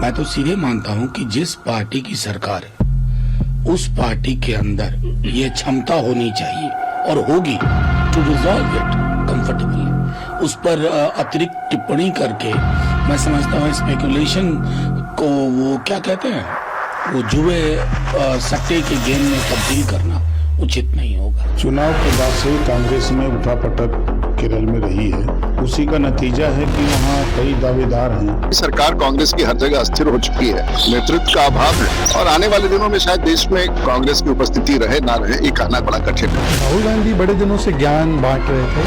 मैं तो सीधे मानता हूं कि जिस पार्टी की सरकार है उस पार्टी के अंदर ये क्षमता होनी चाहिए और होगी टू रिजॉल्व इट कंफर्टेबली। उस पर अतिरिक्त टिप्पणी करके मैं समझता हूँ स्पेकुलेशन को वो क्या कहते हैं, वो जुए सट्टे के गेम में तब्दील करना उचित नहीं होगा। चुनाव के बाद से कांग्रेस में उठापटक केरल में रही है, उसी का नतीजा है कि वहाँ कई दावेदार हैं। सरकार कांग्रेस की हर जगह अस्थिर हो चुकी है, नेतृत्व का अभाव है और आने वाले दिनों में शायद देश में कांग्रेस की उपस्थिति रहे ना रहे ये कहना बड़ा कठिन है। राहुल गांधी बड़े दिनों से ज्ञान बांट रहे थे।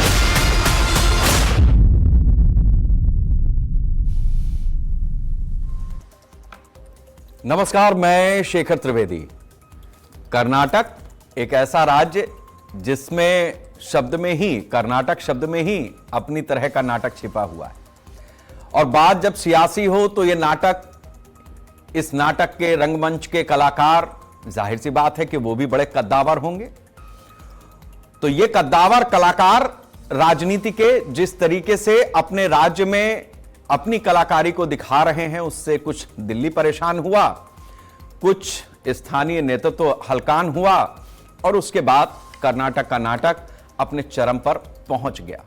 नमस्कार, मैं शेखर त्रिवेदी। कर्नाटक एक ऐसा राज्य जिसमें कर्नाटक शब्द में ही अपनी तरह का नाटक छिपा हुआ है और बात जब सियासी हो तो यह नाटक, इस नाटक के रंगमंच के कलाकार जाहिर सी बात है कि वो भी बड़े कद्दावर होंगे। तो ये कद्दावर कलाकार राजनीति के जिस तरीके से अपने राज्य में अपनी कलाकारी को दिखा रहे हैं उससे कुछ दिल्ली परेशान हुआ, कुछ स्थानीय नेतृत्व हलकान हुआ और उसके बाद कर्नाटक का नाटक अपने चरम पर पहुंच गया।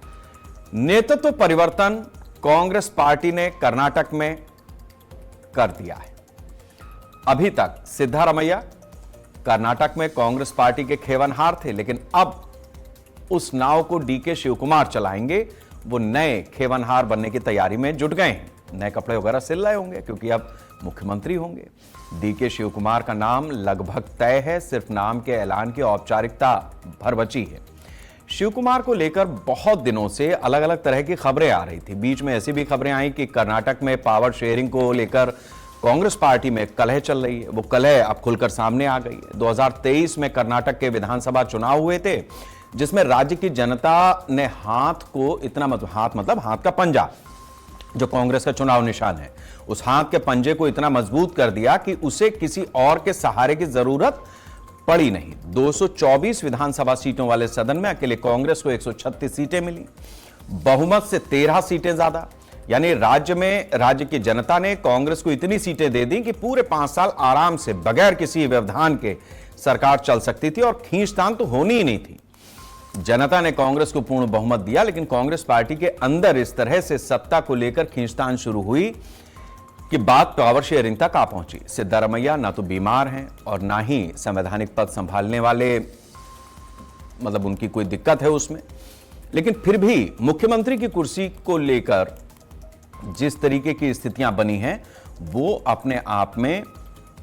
नेतृत्व परिवर्तन कांग्रेस पार्टी ने कर्नाटक में कर दिया है। अभी तक सिद्धारमैया कर्नाटक में कांग्रेस पार्टी के खेवनहार थे, लेकिन अब उस नाव को डीके शिवकुमार चलाएंगे। वो नए खेवनहार बनने की तैयारी में जुट गए हैं, नए कपड़े वगैरह सिल रहे होंगे क्योंकि अब मुख्यमंत्री होंगे। डीके शिवकुमार का नाम लगभग तय है, सिर्फ नाम के ऐलान की औपचारिकता भर बची है। शिवकुमार को लेकर बहुत दिनों से अलग अलग तरह की खबरें आ रही थी। बीच में ऐसी भी खबरें आई कि कर्नाटक में पावर शेयरिंग को लेकर कांग्रेस पार्टी में कलह चल रही है। वो कलह अब खुलकर सामने आ गई है। 2023 में कर्नाटक के विधानसभा चुनाव हुए थे जिसमें राज्य की जनता ने हाथ का पंजा, जो कांग्रेस का चुनाव निशान है, उस हाथ के पंजे को इतना मजबूत कर दिया कि उसे किसी और के सहारे की जरूरत पड़ी नहीं। 224 विधानसभा सीटों वाले सदन में अकेले कांग्रेस को 136 सीटें मिली, बहुमत से 13 सीटें ज्यादा। यानी राज्य की जनता ने कांग्रेस को इतनी सीटें दे दी कि पूरे 5 साल आराम से बगैर किसी व्यवधान के सरकार चल सकती थी और खींचतान तो होनी ही नहीं थी। जनता ने कांग्रेस को पूर्ण बहुमत दिया, लेकिन कांग्रेस पार्टी के अंदर इस तरह से सत्ता को लेकर खींचतान शुरू हुई कि बात पावर शेयरिंग तक आ पहुंची। सिद्धारमैया ना तो बीमार हैं और ना ही संवैधानिक पद संभालने वाले, मतलब उनकी कोई दिक्कत है उसमें, लेकिन फिर भी मुख्यमंत्री की कुर्सी को लेकर जिस तरीके की स्थितियां बनी हैं वो अपने आप में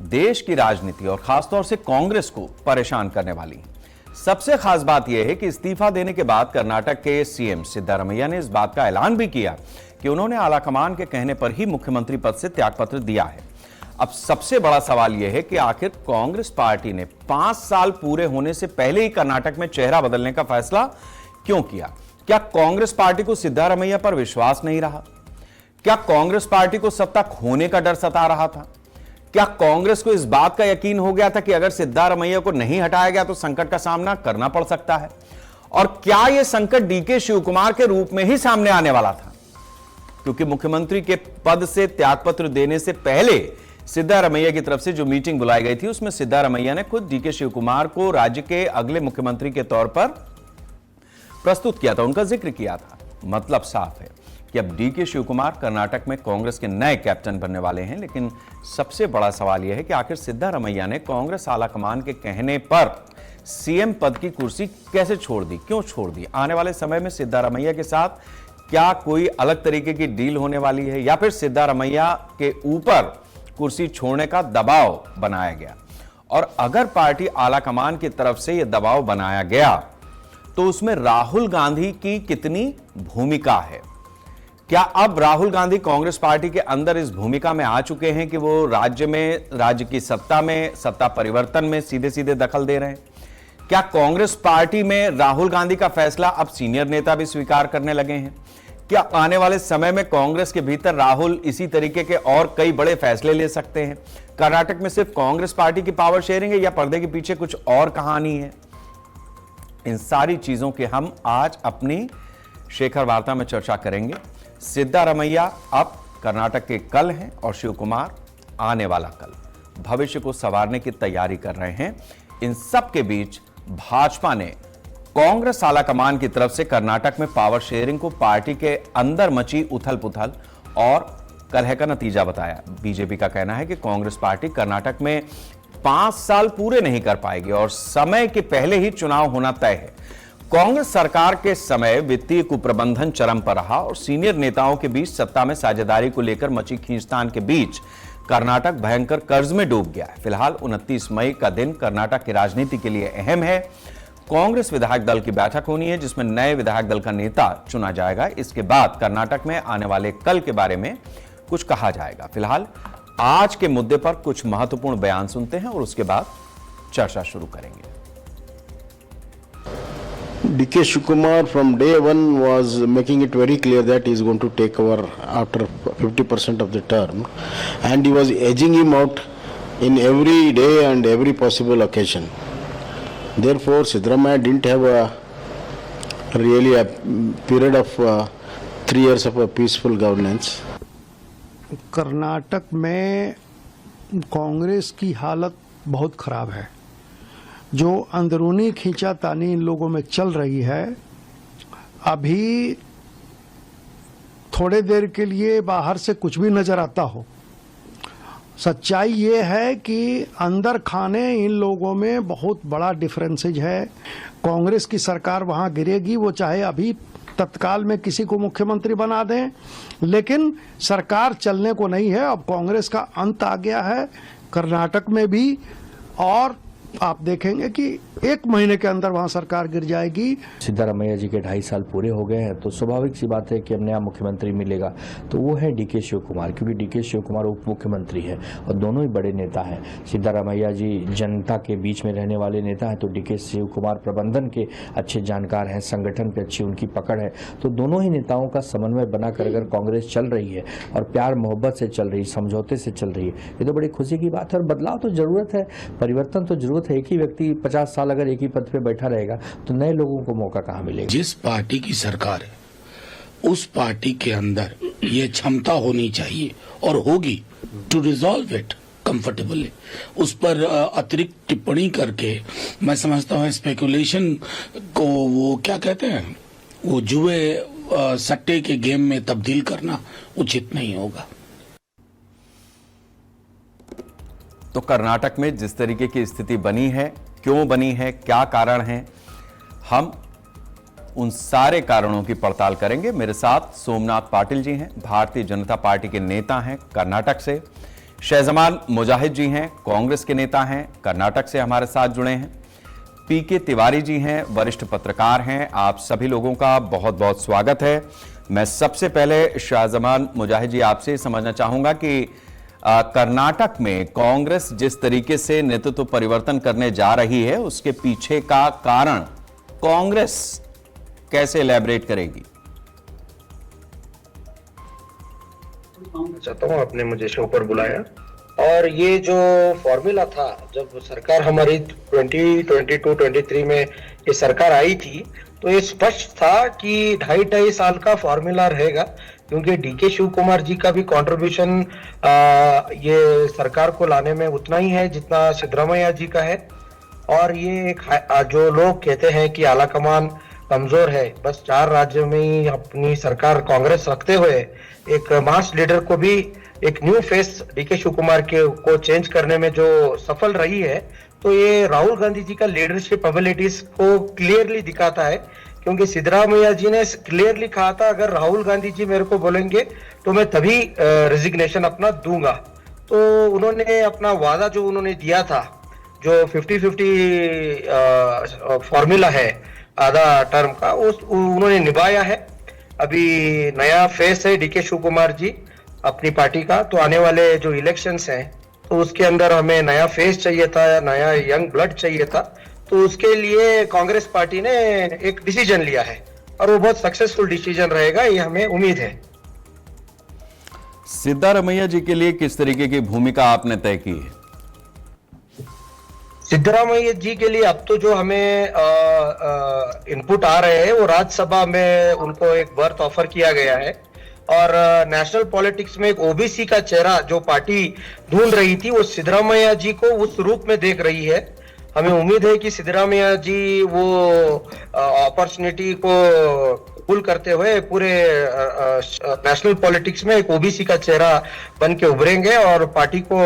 देश की राजनीति और खासतौर से कांग्रेस को परेशान करने वाली है। सबसे खास बात यह है कि इस्तीफा देने के बाद कर्नाटक के सीएम सिद्धारमैया ने इस बात का ऐलान भी किया कि उन्होंने आलाकमान के कहने पर ही मुख्यमंत्री पद से त्यागपत्र दिया है। अब सबसे बड़ा सवाल यह है कि आखिर कांग्रेस पार्टी ने 5 साल पूरे होने से पहले ही कर्नाटक में चेहरा बदलने का फैसला क्यों किया? क्या कांग्रेस पार्टी को सिद्धारमैया पर विश्वास नहीं रहा? क्या कांग्रेस पार्टी को सत्ता खोने का डर सता रहा था? क्या कांग्रेस को इस बात का यकीन हो गया था कि अगर सिद्धारमैया को नहीं हटाया गया तो संकट का सामना करना पड़ सकता है? और क्या यह संकट डीके शिवकुमार के रूप में ही सामने आने वाला था? क्योंकि मुख्यमंत्री के पद से त्यागपत्र देने से पहले सिद्धारमैया की तरफ से जो मीटिंग बुलाई गई थी उसमें सिद्धारमैया ने खुद डीके शिवकुमार को राज्य के अगले मुख्यमंत्री के तौर पर प्रस्तुत किया था, उनका जिक्र किया था। मतलब साफ है कि अब डीके शिवकुमार कर्नाटक में कांग्रेस के नए कैप्टन बनने वाले हैं। लेकिन सबसे बड़ा सवाल यह है कि आखिर सिद्धारमैया ने कांग्रेस आलाकमान के कहने पर सीएम पद की कुर्सी कैसे छोड़ दी, क्यों छोड़ दी? आने वाले समय में सिद्धारमैया के साथ क्या कोई अलग तरीके की डील होने वाली है या फिर सिद्धारमैया के ऊपर कुर्सी छोड़ने का दबाव बनाया गया? और अगर पार्टी आलाकमान की तरफ से यह दबाव बनाया गया तो उसमें राहुल गांधी की कितनी भूमिका है? क्या अब राहुल गांधी कांग्रेस पार्टी के अंदर इस भूमिका में आ चुके हैं कि वो राज्य की सत्ता परिवर्तन में सीधे सीधे दखल दे रहे हैं? क्या कांग्रेस पार्टी में राहुल गांधी का फैसला अब सीनियर नेता भी स्वीकार करने लगे हैं? क्या आने वाले समय में कांग्रेस के भीतर राहुल इसी तरीके के और कई बड़े फैसले ले सकते हैं? कर्नाटक में सिर्फ कांग्रेस पार्टी की पावर शेयरिंग है या पर्दे के पीछे कुछ और कहानी है? इन सारी चीजों के हम आज अपनी शेखर वार्ता में चर्चा करेंगे। सिद्धारमैया अब कर्नाटक के कल हैं और शिवकुमार आने वाला कल, भविष्य को संवारने की तैयारी कर रहे हैं। इन सब के बीच भाजपा ने कांग्रेस आलाकमान की तरफ से कर्नाटक में पावर शेयरिंग को पार्टी के अंदर मची उथल पुथल और कलह का नतीजा बताया। बीजेपी का कहना है कि कांग्रेस पार्टी कर्नाटक में 5 साल पूरे नहीं कर पाएगी और समय के पहले ही चुनाव होना तय है। कांग्रेस सरकार के समय वित्तीय कुप्रबंधन चरम पर रहा और सीनियर नेताओं के बीच सत्ता में साझेदारी को लेकर मची खींचतान के बीच कर्नाटक भयंकर कर्ज में डूब गया है। फिलहाल 29 मई का दिन कर्नाटक की राजनीति के लिए अहम है। कांग्रेस विधायक दल की बैठक होनी है जिसमें नए विधायक दल का नेता चुना जाएगा। इसके बाद कर्नाटक में आने वाले कल के बारे में कुछ कहा जाएगा। फिलहाल आज के मुद्दे पर कुछ महत्वपूर्ण बयान सुनते हैं और उसके बाद चर्चा शुरू करेंगे। DK Shivakumar from day one was making it very clear that he is going to take over after 50% of the term, and he was edging him out in every day and every possible occasion. Therefore, Siddaramaiah didn't have really a period of 3 years of a peaceful governance. Karnataka में कांग्रेस की हालत बहुत खराब है। जो अंदरूनी खींचातानी इन लोगों में चल रही है, अभी थोड़े देर के लिए बाहर से कुछ भी नजर आता हो, सच्चाई ये है कि अंदर खाने इन लोगों में बहुत बड़ा डिफरेंसेज है। कांग्रेस की सरकार वहां गिरेगी, वो चाहे अभी तत्काल में किसी को मुख्यमंत्री बना दें, लेकिन सरकार चलने को नहीं है। अब कांग्रेस का अंत आ गया है कर्नाटक में भी, और आप देखेंगे कि 1 महीने के अंदर वहां सरकार गिर जाएगी। सिद्धारमैया जी के 2.5 साल पूरे हो गए हैं, तो स्वाभाविक सी बात है कि अब नया मुख्यमंत्री मिलेगा, तो वो है DK शिवकुमार, क्योंकि DK शिवकुमार उप मुख्यमंत्री है और दोनों ही बड़े नेता हैं। सिद्धारमैया जी जनता के बीच में रहने वाले नेता हैं, तो DK शिवकुमार प्रबंधन के अच्छे जानकार हैं, संगठन पे अच्छी उनकी पकड़ है। तो दोनों ही नेताओं का समन्वय बनाकर अगर कांग्रेस चल रही है और प्यार मोहब्बत से चल रही, समझौते से चल रही है, ये तो बड़ी खुशी की बात है। और बदलाव तो जरूरत है, परिवर्तन तो जरूरत है। एक ही व्यक्ति 50 साल अगर एक ही पद पे बैठा रहेगा तो नए लोगों को मौका कहां मिलेगा। जिस पार्टी की सरकार है उस पार्टी के अंदर ये क्षमता होनी चाहिए और होगी टू रिजॉल्व इट कंफर्टेबली। उस पर अतिरिक्त टिप्पणी करके मैं समझता हूँ स्पेकुलेशन को वो क्या कहते हैं, वो जुए सट्टे के गेम में तब्दील करना उचित नहीं होगा। तो कर्नाटक में जिस तरीके की स्थिति बनी है, क्यों बनी है, क्या कारण है, हम उन सारे कारणों की पड़ताल करेंगे। मेरे साथ सोमनाथ पाटिल जी हैं, भारतीय जनता पार्टी के नेता हैं कर्नाटक से। शहजमान मुजाहिद जी हैं, कांग्रेस के नेता हैं, कर्नाटक से हमारे साथ जुड़े हैं। PK तिवारी जी हैं, वरिष्ठ पत्रकार हैं। आप सभी लोगों का बहुत बहुत स्वागत है। मैं सबसे पहले शहजमान मुजाहिद जी आपसे समझना चाहूंगा कि कर्नाटक में कांग्रेस जिस तरीके से नेतृत्व परिवर्तन करने जा रही है, उसके पीछे का कारण कांग्रेस कैसे इलैबोरेट करेगी? चाहता हूँ, आपने मुझे शो पर बुलाया, और ये जो फॉर्मूला था जब सरकार हमारी 2022-23 में ये सरकार आई थी, तो ये स्पष्ट था कि 2.5 साल का फॉर्मूला रहेगा, क्योंकि DK शिवकुमार जी का भी कंट्रीब्यूशन ये सरकार को लाने में उतना ही है जितना सिद्धरामैया जी का है। और ये जो लोग कहते हैं कि आलाकमान कमजोर है, बस 4 राज्यों में ही अपनी सरकार कांग्रेस रखते हुए एक मास लीडर को भी एक न्यू फेस DK शिवकुमार को चेंज करने में जो सफल रही है, तो ये राहुल गांधी जी का लीडरशिप एबिलिटीज को क्लियरली दिखाता है। क्योंकि सिद्धरामैया जी ने क्लियरली कहा था, अगर राहुल गांधी जी मेरे को बोलेंगे तो मैं तभी रेजिग्नेशन अपना दूंगा। तो उन्होंने अपना वादा जो उन्होंने दिया था, जो 50-50 फॉर्मूला है आधा टर्म का, उन्होंने निभाया है। अभी नया फेस है DK शिवकुमार जी अपनी पार्टी का, तो आने वाले जो इलेक्शंस हैं तो उसके अंदर हमें नया फेस चाहिए था, नया यंग ब्लड चाहिए था। तो उसके लिए कांग्रेस पार्टी ने एक डिसीजन लिया है और वो बहुत सक्सेसफुल डिसीजन रहेगा, ये हमें उम्मीद है। सिद्धारमैया जी के लिए किस तरीके की भूमिका आपने तय की है? सिद्धरामैया जी के लिए अब तो जो हमें इनपुट आ रहे हैं, वो राज्यसभा में उनको एक बर्थ ऑफर किया गया है और नेशनल पॉलिटिक्स में एक ओबीसी का चेहरा जो पार्टी ढूंढ रही थी, वो सिद्धरामैया जी को उस रूप में देख रही है। हमें उम्मीद है कि सिद्धरामैया जी वो अपॉर्चुनिटी को कबूल करते हुए पूरे नेशनल पॉलिटिक्स में एक ओबीसी का चेहरा बन के उभरेंगे और पार्टी को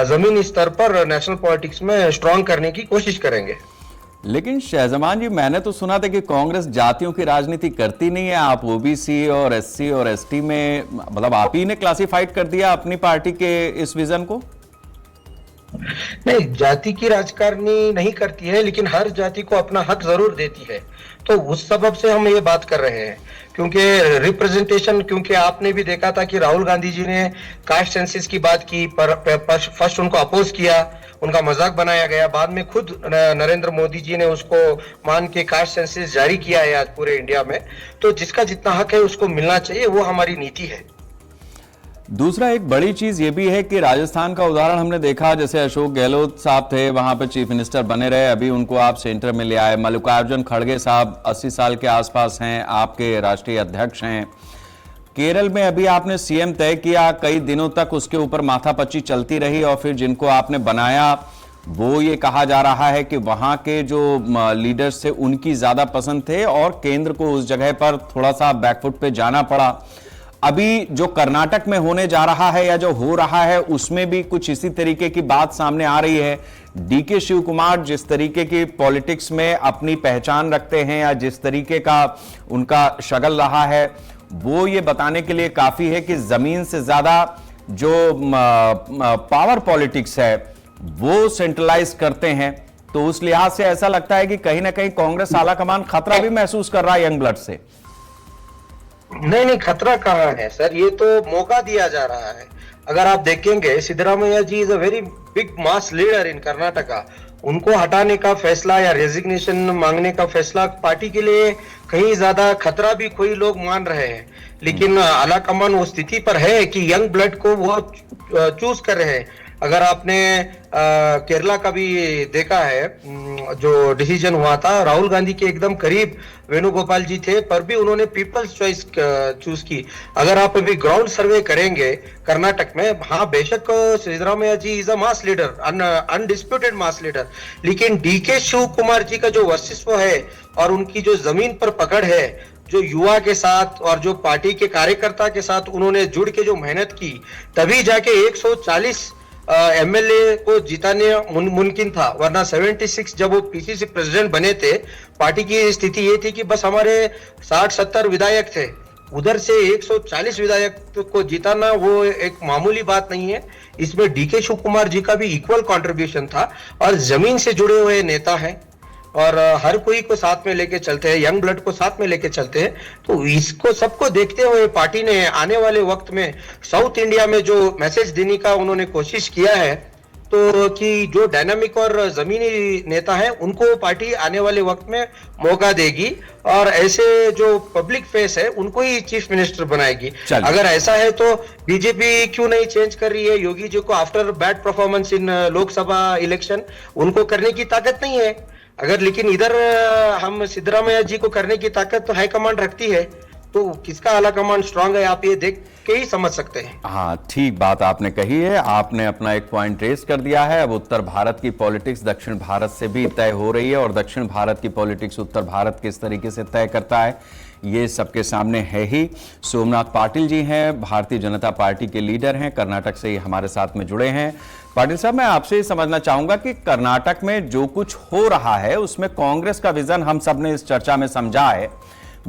जमीनी स्तर पर नेशनल पॉलिटिक्स में स्ट्रांग करने की कोशिश करेंगे। लेकिन शहजमान जी, मैंने तो सुना था कि कांग्रेस जातियों की राजनीति करती नहीं है। आप ओबीसी और एससी और एसटी में, मतलब आप ही ने क्लासिफाइड कर दिया अपनी पार्टी के इस विजन को। नहीं, जाति की राजकारणी नहीं करती है, लेकिन हर जाति को अपना हक जरूर देती है। तो उस सबब से हम ये बात कर रहे हैं, क्योंकि रिप्रेजेंटेशन, क्योंकि आपने भी देखा था कि राहुल गांधी जी ने कास्ट सेंसस की बात की, पर फर्स्ट उनको अपोज किया, उनका मजाक बनाया गया, बाद में खुद नरेंद्र मोदी जी ने उसको मान के कास्ट सेंसस जारी किया है आज पूरे इंडिया में। तो जिसका जितना हक है उसको मिलना चाहिए, वो हमारी नीति है। दूसरा एक बड़ी चीज ये भी है कि राजस्थान का उदाहरण हमने देखा, जैसे अशोक गहलोत साहब थे, वहां पे चीफ मिनिस्टर बने रहे, अभी उनको आप सेंटर में ले आए। मल्लिकार्जुन खड़गे साहब 80 साल के आसपास हैं, आपके राष्ट्रीय अध्यक्ष हैं। केरल में अभी आपने सीएम तय किया, कई दिनों तक उसके ऊपर माथापच्ची चलती रही और फिर जिनको आपने बनाया वो ये कहा जा रहा है कि वहां के जो लीडर्स थे उनकी ज्यादा पसंद थे और केंद्र को उस जगह पर थोड़ा सा बैकफुट पे जाना पड़ा। अभी जो कर्नाटक में होने जा रहा है या जो हो रहा है उसमें भी कुछ इसी तरीके की बात सामने आ रही है। डीके शिव कुमार जिस तरीके की पॉलिटिक्स में अपनी पहचान रखते हैं या जिस तरीके का उनका शगल रहा है, वो ये बताने के लिए काफी है कि जमीन से ज्यादा जो पावर पॉलिटिक्स है वो सेंट्रलाइज करते हैं। तो उस लिहाज से ऐसा लगता है कि कहीं ना कहीं कांग्रेस आलाकमान खतरा भी महसूस कर रहा है यंग ब्लड से। नहीं, खतरा कहाँ है सर, ये तो मौका दिया जा रहा है। अगर आप देखेंगे, Siddaramaiah ji is a very big mass leader in Karnataka. उनको हटाने का फैसला या रेजिग्नेशन मांगने का फैसला पार्टी के लिए कहीं ज्यादा खतरा भी कोई लोग मान रहे हैं, लेकिन आलाकमान वो स्थिति पर है कि यंग ब्लड को वो चूज कर रहे हैं। अगर आपने केरला का भी देखा है, जो डिसीजन हुआ था, राहुल गांधी के एकदम करीब वेणुगोपाल जी थे, पर भी उन्होंने पीपल्स चॉइस चूज की। अगर आप अभी ग्राउंड सर्वे करेंगे कर्नाटक में, हाँ बेशक Siddaramaiah ji is a mass leader, undisputed mass leader, लेकिन डीके शिव कुमार जी का जो वर्चस्व है और उनकी जो जमीन पर पकड़ है, जो युवा के साथ और जो पार्टी के कार्यकर्ता के साथ उन्होंने जुड़ के जो मेहनत की, तभी जाके 140 एमएलए को जिताने मुमकिन था। वरना 76 जब वो पीसीसी प्रेसिडेंट बने थे, पार्टी की स्थिति ये थी कि बस हमारे 60-70 विधायक थे, उधर से 140 विधायक को जिताना वो एक मामूली बात नहीं है। इसमें डीके शिव कुमार जी का भी इक्वल कंट्रीब्यूशन था और जमीन से जुड़े हुए नेता हैं और हर कोई को साथ में लेके चलते हैं, यंग ब्लड को साथ में लेके चलते हैं। तो इसको सबको देखते हुए पार्टी ने आने वाले वक्त में साउथ इंडिया में जो मैसेज देने का उन्होंने कोशिश किया है, तो कि जो डायनामिक और जमीनी नेता हैं उनको पार्टी आने वाले वक्त में मौका देगी और ऐसे जो पब्लिक फेस है उनको ही चीफ मिनिस्टर बनाएगी। अगर ऐसा है तो बीजेपी क्यों नहीं चेंज कर रही है? योगी जी को after bad performance in Lok Sabha election उनको करने की ताकत नहीं है। अगर लेकिन इधर हम सिद्धरामैया जी को करने की ताकत तो हाईकमांड रखती है, तो किसका आला कमांड स्ट्रांग है आप ये देख के ही समझ सकते हैं। हाँ, ठीक बात आपने कही है। आपने अपना एक पॉइंट रेस कर दिया है। अब उत्तर भारत की पॉलिटिक्स दक्षिण भारत से भी तय हो रही है और दक्षिण भारत की पॉलिटिक्स उत्तर भारत किस तरीके से तय करता है ये सबके सामने है ही। सोमनाथ पाटिल जी हैं, भारतीय जनता पार्टी के लीडर हैं, कर्नाटक से ही हमारे साथ में जुड़े हैं। पाटिल साहब, मैं आपसे ये समझना चाहूंगा कि कर्नाटक में जो कुछ हो रहा है उसमें कांग्रेस का विजन हम सब ने इस चर्चा में समझा है।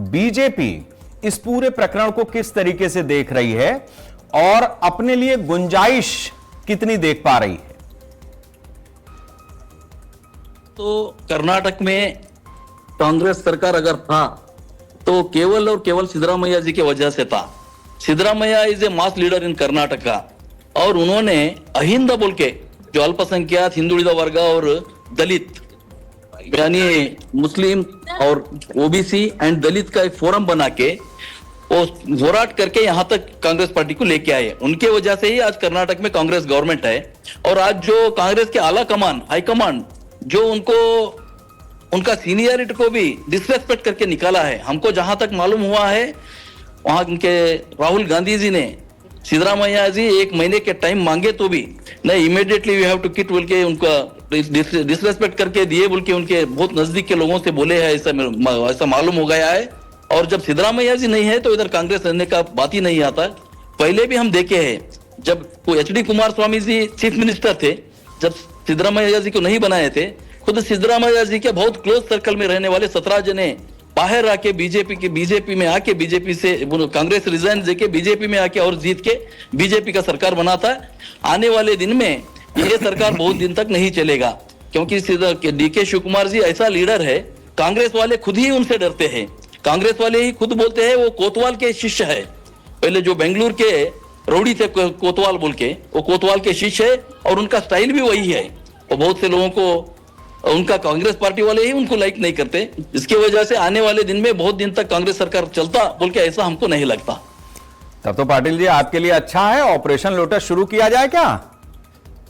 बीजेपी इस पूरे प्रकरण को किस तरीके से देख रही है और अपने लिए गुंजाइश कितनी देख पा रही है? तो कर्नाटक में कांग्रेस सरकार अगर था तो केवल और केवल सिद्धरामैया जी की वजह से था। Siddaramaiah is a mass leader in Karnataka और उन्होंने अहिंद बोल के जो अल्पसंख्यक, हिंदुಳಿದ वर्ग और दलित यानी मुस्लिम और ओबीसी एंड दलित का एक फोरम बना के वो होराट करके यहाँ तक कांग्रेस पार्टी को लेके आए। उनके वजह से ही आज कर्नाटक में कांग्रेस गवर्नमेंट है। और आज जो कांग्रेस के आला कमान, हाईकमांड जो उनको उनका सीनियरिटी को भी डिसरेस्पेक्ट करके निकाला है। हमको जहां तक मालूम हुआ है वहां उनके राहुल गांधी जी ने सिद्धरामैया जी 1 महीने के टाइम मांगे तो भी नहीं, इमीडिएटली वी हैव टू किट बोल के उनका डिसरेस्पेक्ट करके दिए बोल के उनके बहुत नजदीक के लोगों से बोले हैं, ऐसा मालूम हो गया है। और जब सिद्धरामैया जी नहीं है तो इधर कांग्रेस रहने का बात ही नहीं आता। पहले भी हम देखे हैं, जब HD Kumar Swami ji chief minister थे, जब सिद्धरामैया जी को नहीं बनाए थे, खुद सिद्धरामैया जी के बहुत क्लोज सर्कल में रहने वाले 17 जने बाहर आके बीजेपी में आके बीजेपी से कांग्रेस रिजाइन देके बीजेपी में आके और जीत के बीजेपी का सरकार बना था। आने वाले दिन में ये सरकार बहुत दिन तक नहीं चलेगा, क्योंकि DK शिव कुमार जी ऐसा लीडर है, कांग्रेस वाले खुद ही उनसे डरते हैं। कांग्रेस वाले ही खुद बोलते हैं वो कोतवाल के शिष्य है। पहले जो बेंगलुरु के रौड़ी थे कोतवाल बोल के, वो कोतवाल के शिष्य है और उनका स्टाइल भी वही है। और बहुत से लोगों को उनका कांग्रेस पार्टी वाले ही उनको लाइक नहीं करते। इसकी वजह से आने वाले दिन में बहुत दिन तक कांग्रेस सरकार चलता बोल के ऐसा हमको नहीं लगता। तब तो पाटिल जी आपके लिए अच्छा है, ऑपरेशन लोटस शुरू किया जाए क्या?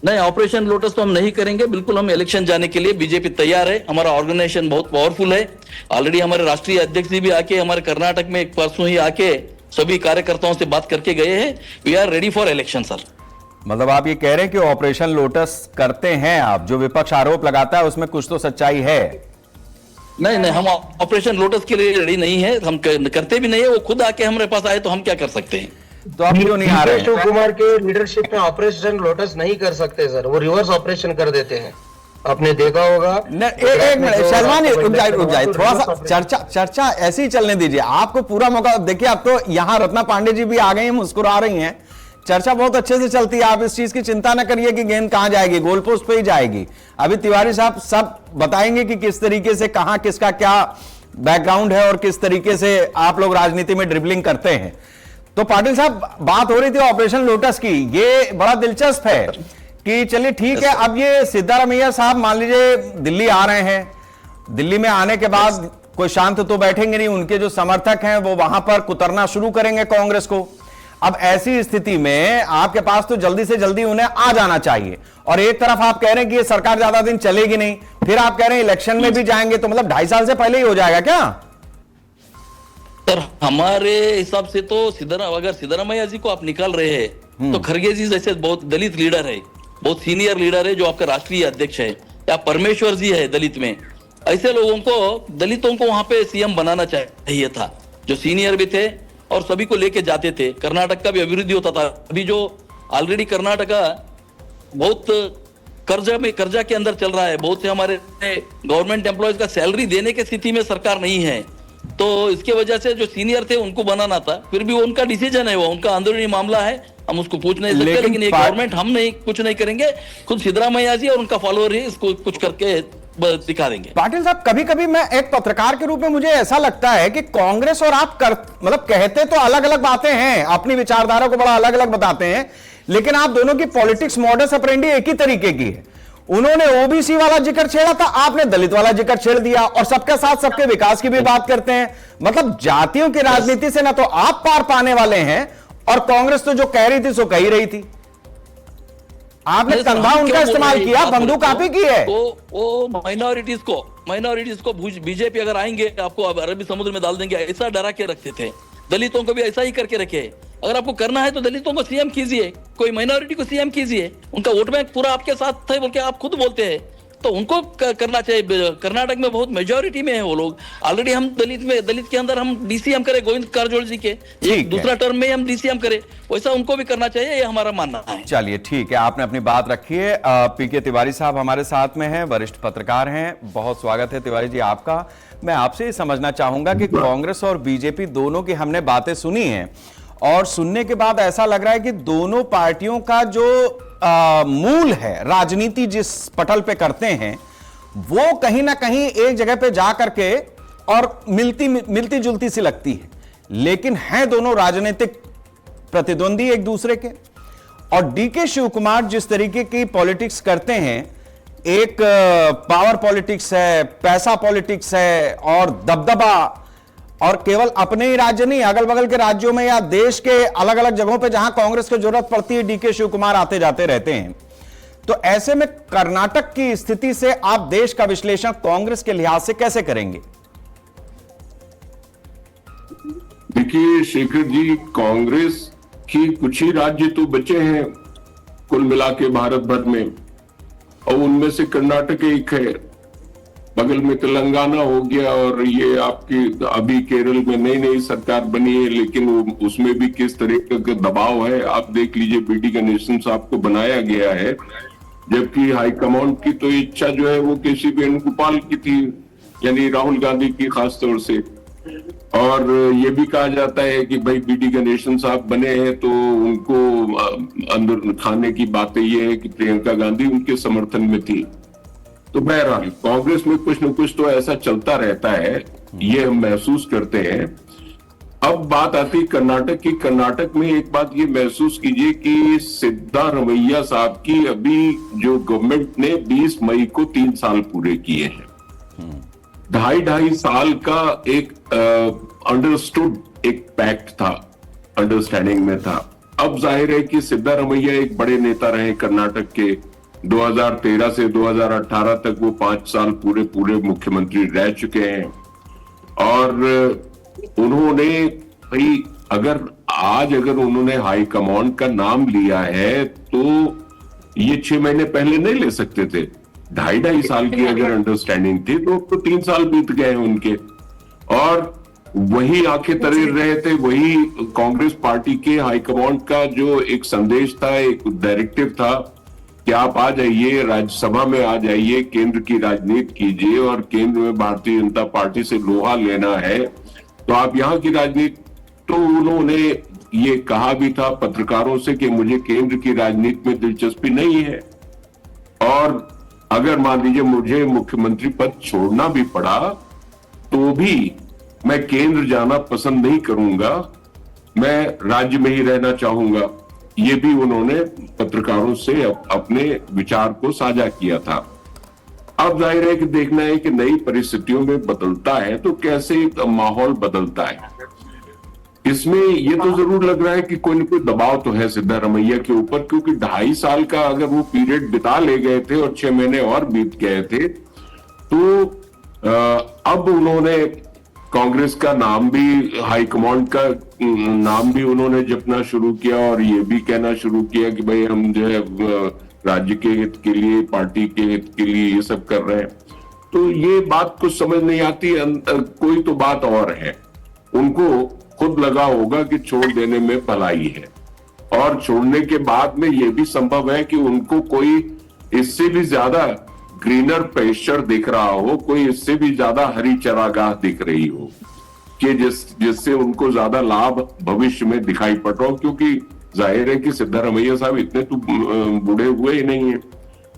नहीं, ऑपरेशन लोटस तो हम नहीं करेंगे। बिल्कुल हम इलेक्शन जाने के लिए बीजेपी तैयार है। हमारा ऑर्गेनाइजेशन बहुत पावरफुल है। ऑलरेडी हमारे राष्ट्रीय अध्यक्ष जी भी आके हमारे कर्नाटक में एक परसों ही आके सभी कार्यकर्ताओं से बात करके गए हैं। We are ready for election sir. मतलब आप ये कह रहे हैं कि ऑपरेशन लोटस करते हैं आप, जो विपक्ष आरोप लगाता है उसमें कुछ तो सच्चाई है? नहीं, हम ऑपरेशन लोटस के लिए रेडी नहीं है, हम करते भी नहीं है। वो खुद आके हमारे पास आए तो हम क्या कर सकते हैं? तो आप क्यों नहीं आ रहे हैं? शिव कुमार के लीडरशिप में ऑपरेशन लोटस नहीं कर सकते सर, वो रिवर्स ऑपरेशन कर देते हैं। आपने देखा होगा। एक मिनट शर्मा जी, रुक जाए थोड़ा सा चर्चा ऐसे ही चलने दीजिए। आपको पूरा मौका देखिए। अब तो यहाँ रत्ना पांडे जी भी आ गई हैं, मुस्कुरा रही हैं। चर्चा बहुत अच्छे से चलती है, आप इस चीज की चिंता न करिए कि गेंद कहां जाएगी, गोल पोस्ट पे ही जाएगी। अभी तिवारी साहब सब बताएंगे कि किस तरीके से कहां किसका क्या बैकग्राउंड है और किस तरीके से आप लोग राजनीति में ड्रिबलिंग करते हैं। तो पाटिल साहब बात हो रही थी ऑपरेशन लोटस की, ये बड़ा दिलचस्प है कि चलिए ठीक है, अब ये सिद्धारमैया साहब मान लीजिए दिल्ली आ रहे हैं, दिल्ली में आने के बाद कोई शांत तो बैठेंगे नहीं, उनके जो समर्थक हैं वो वहां पर कुतरना शुरू करेंगे कांग्रेस को। अब ऐसी स्थिति में आपके पास तो जल्दी से जल्दी उन्हें आ जाना चाहिए। और एक तरफ आप कह रहे हैं कि ये सरकार ज्यादा दिन चलेगी नहीं, फिर आप कह रहे हैं इलेक्शन में भी जाएंगे, तो मतलब 2.5 साल से पहले ही हो जाएगा क्या? सर हमारे हिसाब से तो अगर सिद्धरामैया जी को आप निकाल रहे हैं तो खरगे जी जैसे बहुत दलित लीडर है, बहुत सीनियर लीडर है, जो आपका राष्ट्रीय अध्यक्ष है, या परमेश्वर जी है दलित में, ऐसे लोगों को, दलितों को वहां पे CM बनाना चाहिए था, जो सीनियर भी थे और सभी को लेके जाते थे। कर्नाटक का भी अभिवृद्धि होता था। अभी जो ऑलरेडी कर्नाटका बहुत कर्जा के अंदर चल रहा है, बहुत से हमारे गवर्नमेंट एम्प्लॉयज का सैलरी देने की स्थिति में सरकार नहीं है, तो इसके वजह से जो सीनियर थे उनको बनाना था। फिर भी वो उनका डिसीजन है, वो उनका अंदरूनी मामला है, हम उसको पूछ नहीं सकते। लेकिन ये गवर्नमेंट हम नहीं कुछ नहीं करेंगे, खुद सिद्धरामैया जी और उनका फॉलोअर ही इसको कुछ करके दिखा देंगे। पाटिल साहब कभी कभी मैं एक पत्रकार के रूप में मुझे ऐसा लगता है कि कांग्रेस और आप मतलब कहते तो अलग अलग बातें हैं, अपनी विचारधारा को बड़ा अलग अलग बताते हैं, लेकिन आप दोनों की पॉलिटिक्स मॉडस ऑपरेंडी एक ही तरीके की है। उन्होंने ओबीसी वाला जिक्र छेड़ा था, आपने दलित वाला जिक्र छेड़ दिया, और सबके साथ सबके विकास की भी बात करते हैं। मतलब जातियों की राजनीति से ना तो आप पार पाने वाले हैं, और कांग्रेस तो जो कह रही थी सो कह ही रही थी। आपने कंधा उनका इस्तेमाल किया, बंदूक आप ही की है। वो माइनॉरिटीज को बीजेपी अगर आएंगे आपको अरबी समुद्र में डाल देंगे, ऐसा डरा के रखते थे। दलितों को भी ऐसा ही करके रखे। अगर आपको करना है तो दलितों को CM कीजिए, कोई माइनॉरिटी को CM कीजिए, उनका वोट बैंक पूरा आपके साथ है बोल के आप खुद बोलते हैं, तो उनको करना चाहिए। कर्नाटक में बहुत मेजोरिटी में है वो लोग। ऑलरेडी हम दलित के अंदर हम DCM करें गोविंद कारजोल जी के, दूसरा टर्म में हम DCM करें, वैसा उनको भी करना चाहिए, ये हमारा मानना है। चलिए ठीक है, आपने अपनी बात रखी है। PK तिवारी साहब हमारे साथ में हैं, वरिष्ठ पत्रकार हैं, बहुत स्वागत है तिवारी जी आपका। मैं आपसे ये समझना चाहूंगा कि कांग्रेस और बीजेपी दोनों की हमने बातें सुनी हैं, और सुनने के बाद ऐसा लग रहा है कि दोनों पार्टियों का जो मूल है, राजनीति जिस पटल पे करते हैं, वो कहीं ना कहीं एक जगह पे जा करके और मिलती जुलती सी लगती है, लेकिन हैं दोनों राजनीतिक प्रतिद्वंदी एक दूसरे के। और DK शिव कुमार जिस तरीके की पॉलिटिक्स करते हैं, एक पावर पॉलिटिक्स है, पैसा पॉलिटिक्स है, और दबदबा, और केवल अपने ही राज्य नहीं, अगल बगल के राज्यों में या देश के अलग अलग जगहों पे जहां कांग्रेस को जरूरत पड़ती है, DK शिव कुमार आते जाते रहते हैं। तो ऐसे में कर्नाटक की स्थिति से आप देश का विश्लेषण कांग्रेस के लिहाज से कैसे करेंगे? DK देखिए शेखर जी, कांग्रेस के कुछ ही राज्य तो बचे हैं कुल मिला के भारत भर में, और उनमें से कर्नाटक एक है। बगल में तेलंगाना हो गया, और ये आपकी अभी केरल में नई नई सरकार बनी है, लेकिन उसमें भी किस तरह का दबाव है आप देख लीजिए। बीडी गणेशन साहब को बनाया गया है, जबकि हाईकमांड की तो इच्छा जो है वो केसी वेणुगोपाल की थी, यानी राहुल गांधी की खास तौर से। और ये भी कहा जाता है कि भाई बीडी गणेशन साहब बने हैं तो उनको अंदर खाने की बातें ये है कि प्रियंका गांधी उनके समर्थन में थी। तो बहरहाल कांग्रेस में कुछ न कुछ तो ऐसा चलता रहता है, ये हम महसूस करते हैं। अब बात आती कर्नाटक की। कर्नाटक में एक बात ये महसूस कीजिए कि सिद्धारमैया साहब की अभी जो गवर्नमेंट ने 20 मई को 3 साल पूरे किए हैं। 2.5 साल का एक अंडरस्टूड एक पैक्ट था, अंडरस्टैंडिंग में था। अब जाहिर है कि सिद्धारमैया एक बड़े नेता रहे कर्नाटक के। 2013 से 2018 तक वो 5 साल पूरे मुख्यमंत्री रह चुके हैं। और उन्होंने भाई अगर उन्होंने हाई कमांड का नाम लिया है तो ये 6 महीने पहले नहीं ले सकते थे। 2.5 साल की अगर अंडरस्टैंडिंग थी तो 3 साल बीत गए उनके, और वही आंखें तरे रहे थे। वही कांग्रेस पार्टी के हाईकमांड का जो एक संदेश था, एक डायरेक्टिव था कि आप आ जाइए, राज्यसभा में आ जाइए, केंद्र की राजनीति कीजिए, और केंद्र में भारतीय जनता पार्टी से लोहा लेना है तो आप यहाँ की राजनीति। तो उन्होंने ये कहा भी था पत्रकारों से कि मुझे केंद्र की राजनीति में दिलचस्पी नहीं है, और अगर मान लीजिए मुझे मुख्यमंत्री पद छोड़ना भी पड़ा तो भी मैं केंद्र जाना पसंद नहीं करूंगा, मैं राज्य में ही रहना चाहूंगा। ये भी उन्होंने पत्रकारों से अपने विचार को साझा किया था। अब जाहिर है कि देखना है कि नई परिस्थितियों में बदलता है तो कैसे माहौल बदलता है। इसमें ये तो जरूर लग रहा है कि कोई न कोई दबाव तो है सिद्धारमैया के ऊपर, क्योंकि 2.5 साल का अगर वो पीरियड बिता ले गए थे और 6 महीने और बीत गए थे, तो अब उन्होंने कांग्रेस का नाम भी, हाईकमांड का नाम भी उन्होंने जपना शुरू किया, और ये भी कहना शुरू किया कि भाई हम जो है राज्य के हित के लिए, पार्टी के हित के लिए ये सब कर रहे हैं। तो ये बात कुछ समझ नहीं आती। कोई तो बात और है, उनको खुद लगा होगा कि छोड़ देने में भलाई है, और छोड़ने के बाद में ये भी संभव है कि उनको कोई इससे भी ज्यादा ग्रीनर पेस्चर दिख रहा हो, कोई इससे भी ज्यादा हरी चरागाह दिख रही हो कि जिससे उनको ज्यादा लाभ भविष्य में दिखाई पड़ रहा हो। क्योंकि जाहिर है कि सिद्धारमैया साहब इतने तो बूढ़े हुए ही नहीं है,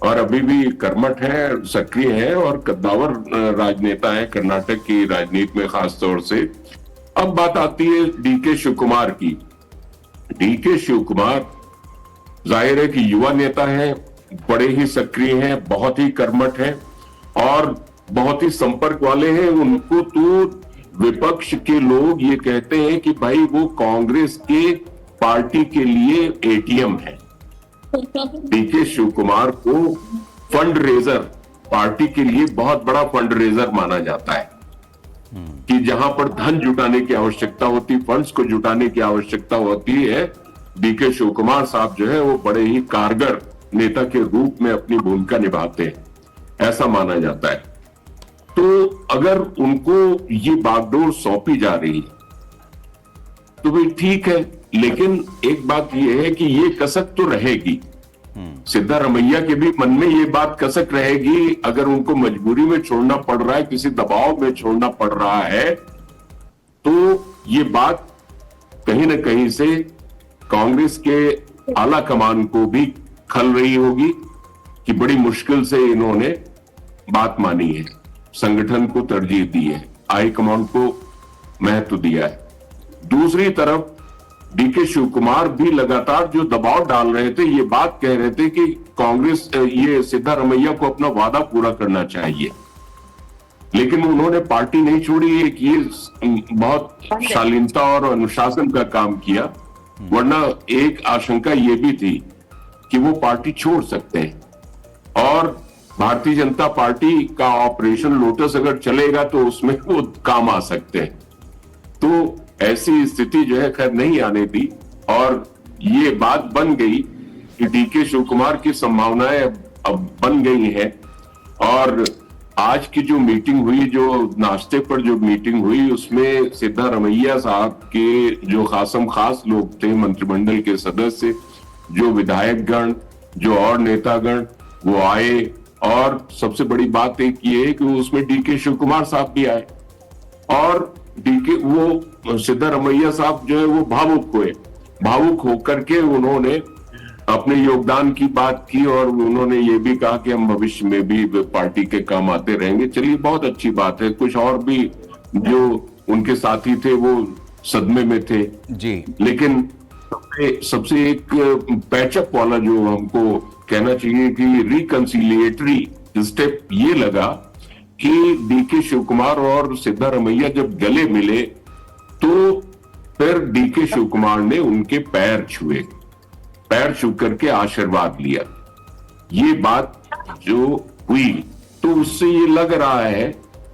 और अभी भी कर्मठ हैं, सक्रिय हैं, और कद्दावर राजनेता हैं कर्नाटक की राजनीति में खास तौर से। अब बात आती है डीके शिव कुमार की। डीके शिव कुमार जाहिर है कि युवा नेता है, बड़े ही सक्रिय हैं, बहुत ही कर्मठ हैं, और बहुत ही संपर्क वाले हैं। उनको तो विपक्ष के लोग ये कहते हैं कि भाई वो कांग्रेस के पार्टी के लिए एटीएम है। डीके शिव कुमार को फंड रेजर, पार्टी के लिए बहुत बड़ा फंड रेजर माना जाता है, कि जहां पर धन जुटाने की आवश्यकता होती, फंड्स को जुटाने की आवश्यकता होती है, डीके शिव कुमार साहब जो है वो बड़े ही कारगर नेता के रूप में अपनी भूमिका निभाते हैं, ऐसा माना जाता है। तो अगर उनको ये बागडोर सौंपी जा रही है तो भाई ठीक है, लेकिन एक बात यह है कि ये कसक तो रहेगी। सिद्धारमैया के भी मन में ये बात कसक रहेगी। अगर उनको मजबूरी में छोड़ना पड़ रहा है, किसी दबाव में छोड़ना पड़ रहा है, तो ये बात कहीं ना कहीं से कांग्रेस के आला कमान को भी खल रही होगी कि बड़ी मुश्किल से इन्होंने बात मानी है, संगठन को तरजीह दी है, हाईकमान को महत्व दिया है। दूसरी तरफ डीके शिव कुमार भी लगातार जो दबाव डाल रहे थे, ये बात कह रहे थे कि कांग्रेस ये सिद्धारमैया को अपना वादा पूरा करना चाहिए, लेकिन उन्होंने पार्टी नहीं छोड़ी। एक ये बहुत शालीनता और अनुशासन का काम किया, वरना एक आशंका ये भी थी कि वो पार्टी छोड़ सकते हैं, और भारतीय जनता पार्टी का ऑपरेशन लोटस अगर चलेगा तो उसमें वो काम आ सकते हैं। तो ऐसी स्थिति जो है खैर नहीं आने दी और ये बात बन गई कि डीके शिव कुमार की संभावनाएं अब बन गई हैं। और आज की जो मीटिंग हुई, जो नाश्ते पर जो मीटिंग हुई, उसमें सिद्धारमैया साहब के जो खासम खास लोग थे, मंत्रिमंडल के सदस्य, जो विधायकगण, जो और नेतागण वो आए। और सबसे बड़ी बात एक ये है कि उसमें डीके शिव कुमार साहब भी आए और वो सिद्धारमैया साहब जो है वो भावुक हुए। भावुक होकर के उन्होंने अपने योगदान की बात की और उन्होंने ये भी कहा कि हम भविष्य में भी पार्टी के काम आते रहेंगे। चलिए, बहुत अच्छी बात है। कुछ और भी जो उनके साथी थे वो सदमे में थे जी, लेकिन सबसे एक पैचअप वाला जो हमको कहना चाहिए कि रिकंसिलिएटरी स्टेप ये लगा कि डीके शिव कुमार और सिद्धारमैया जब गले मिले तो फिर डीके शिव कुमार ने उनके पैर छुए, पैर छू करके आशीर्वाद लिया। ये बात जो हुई तो उससे ये लग रहा है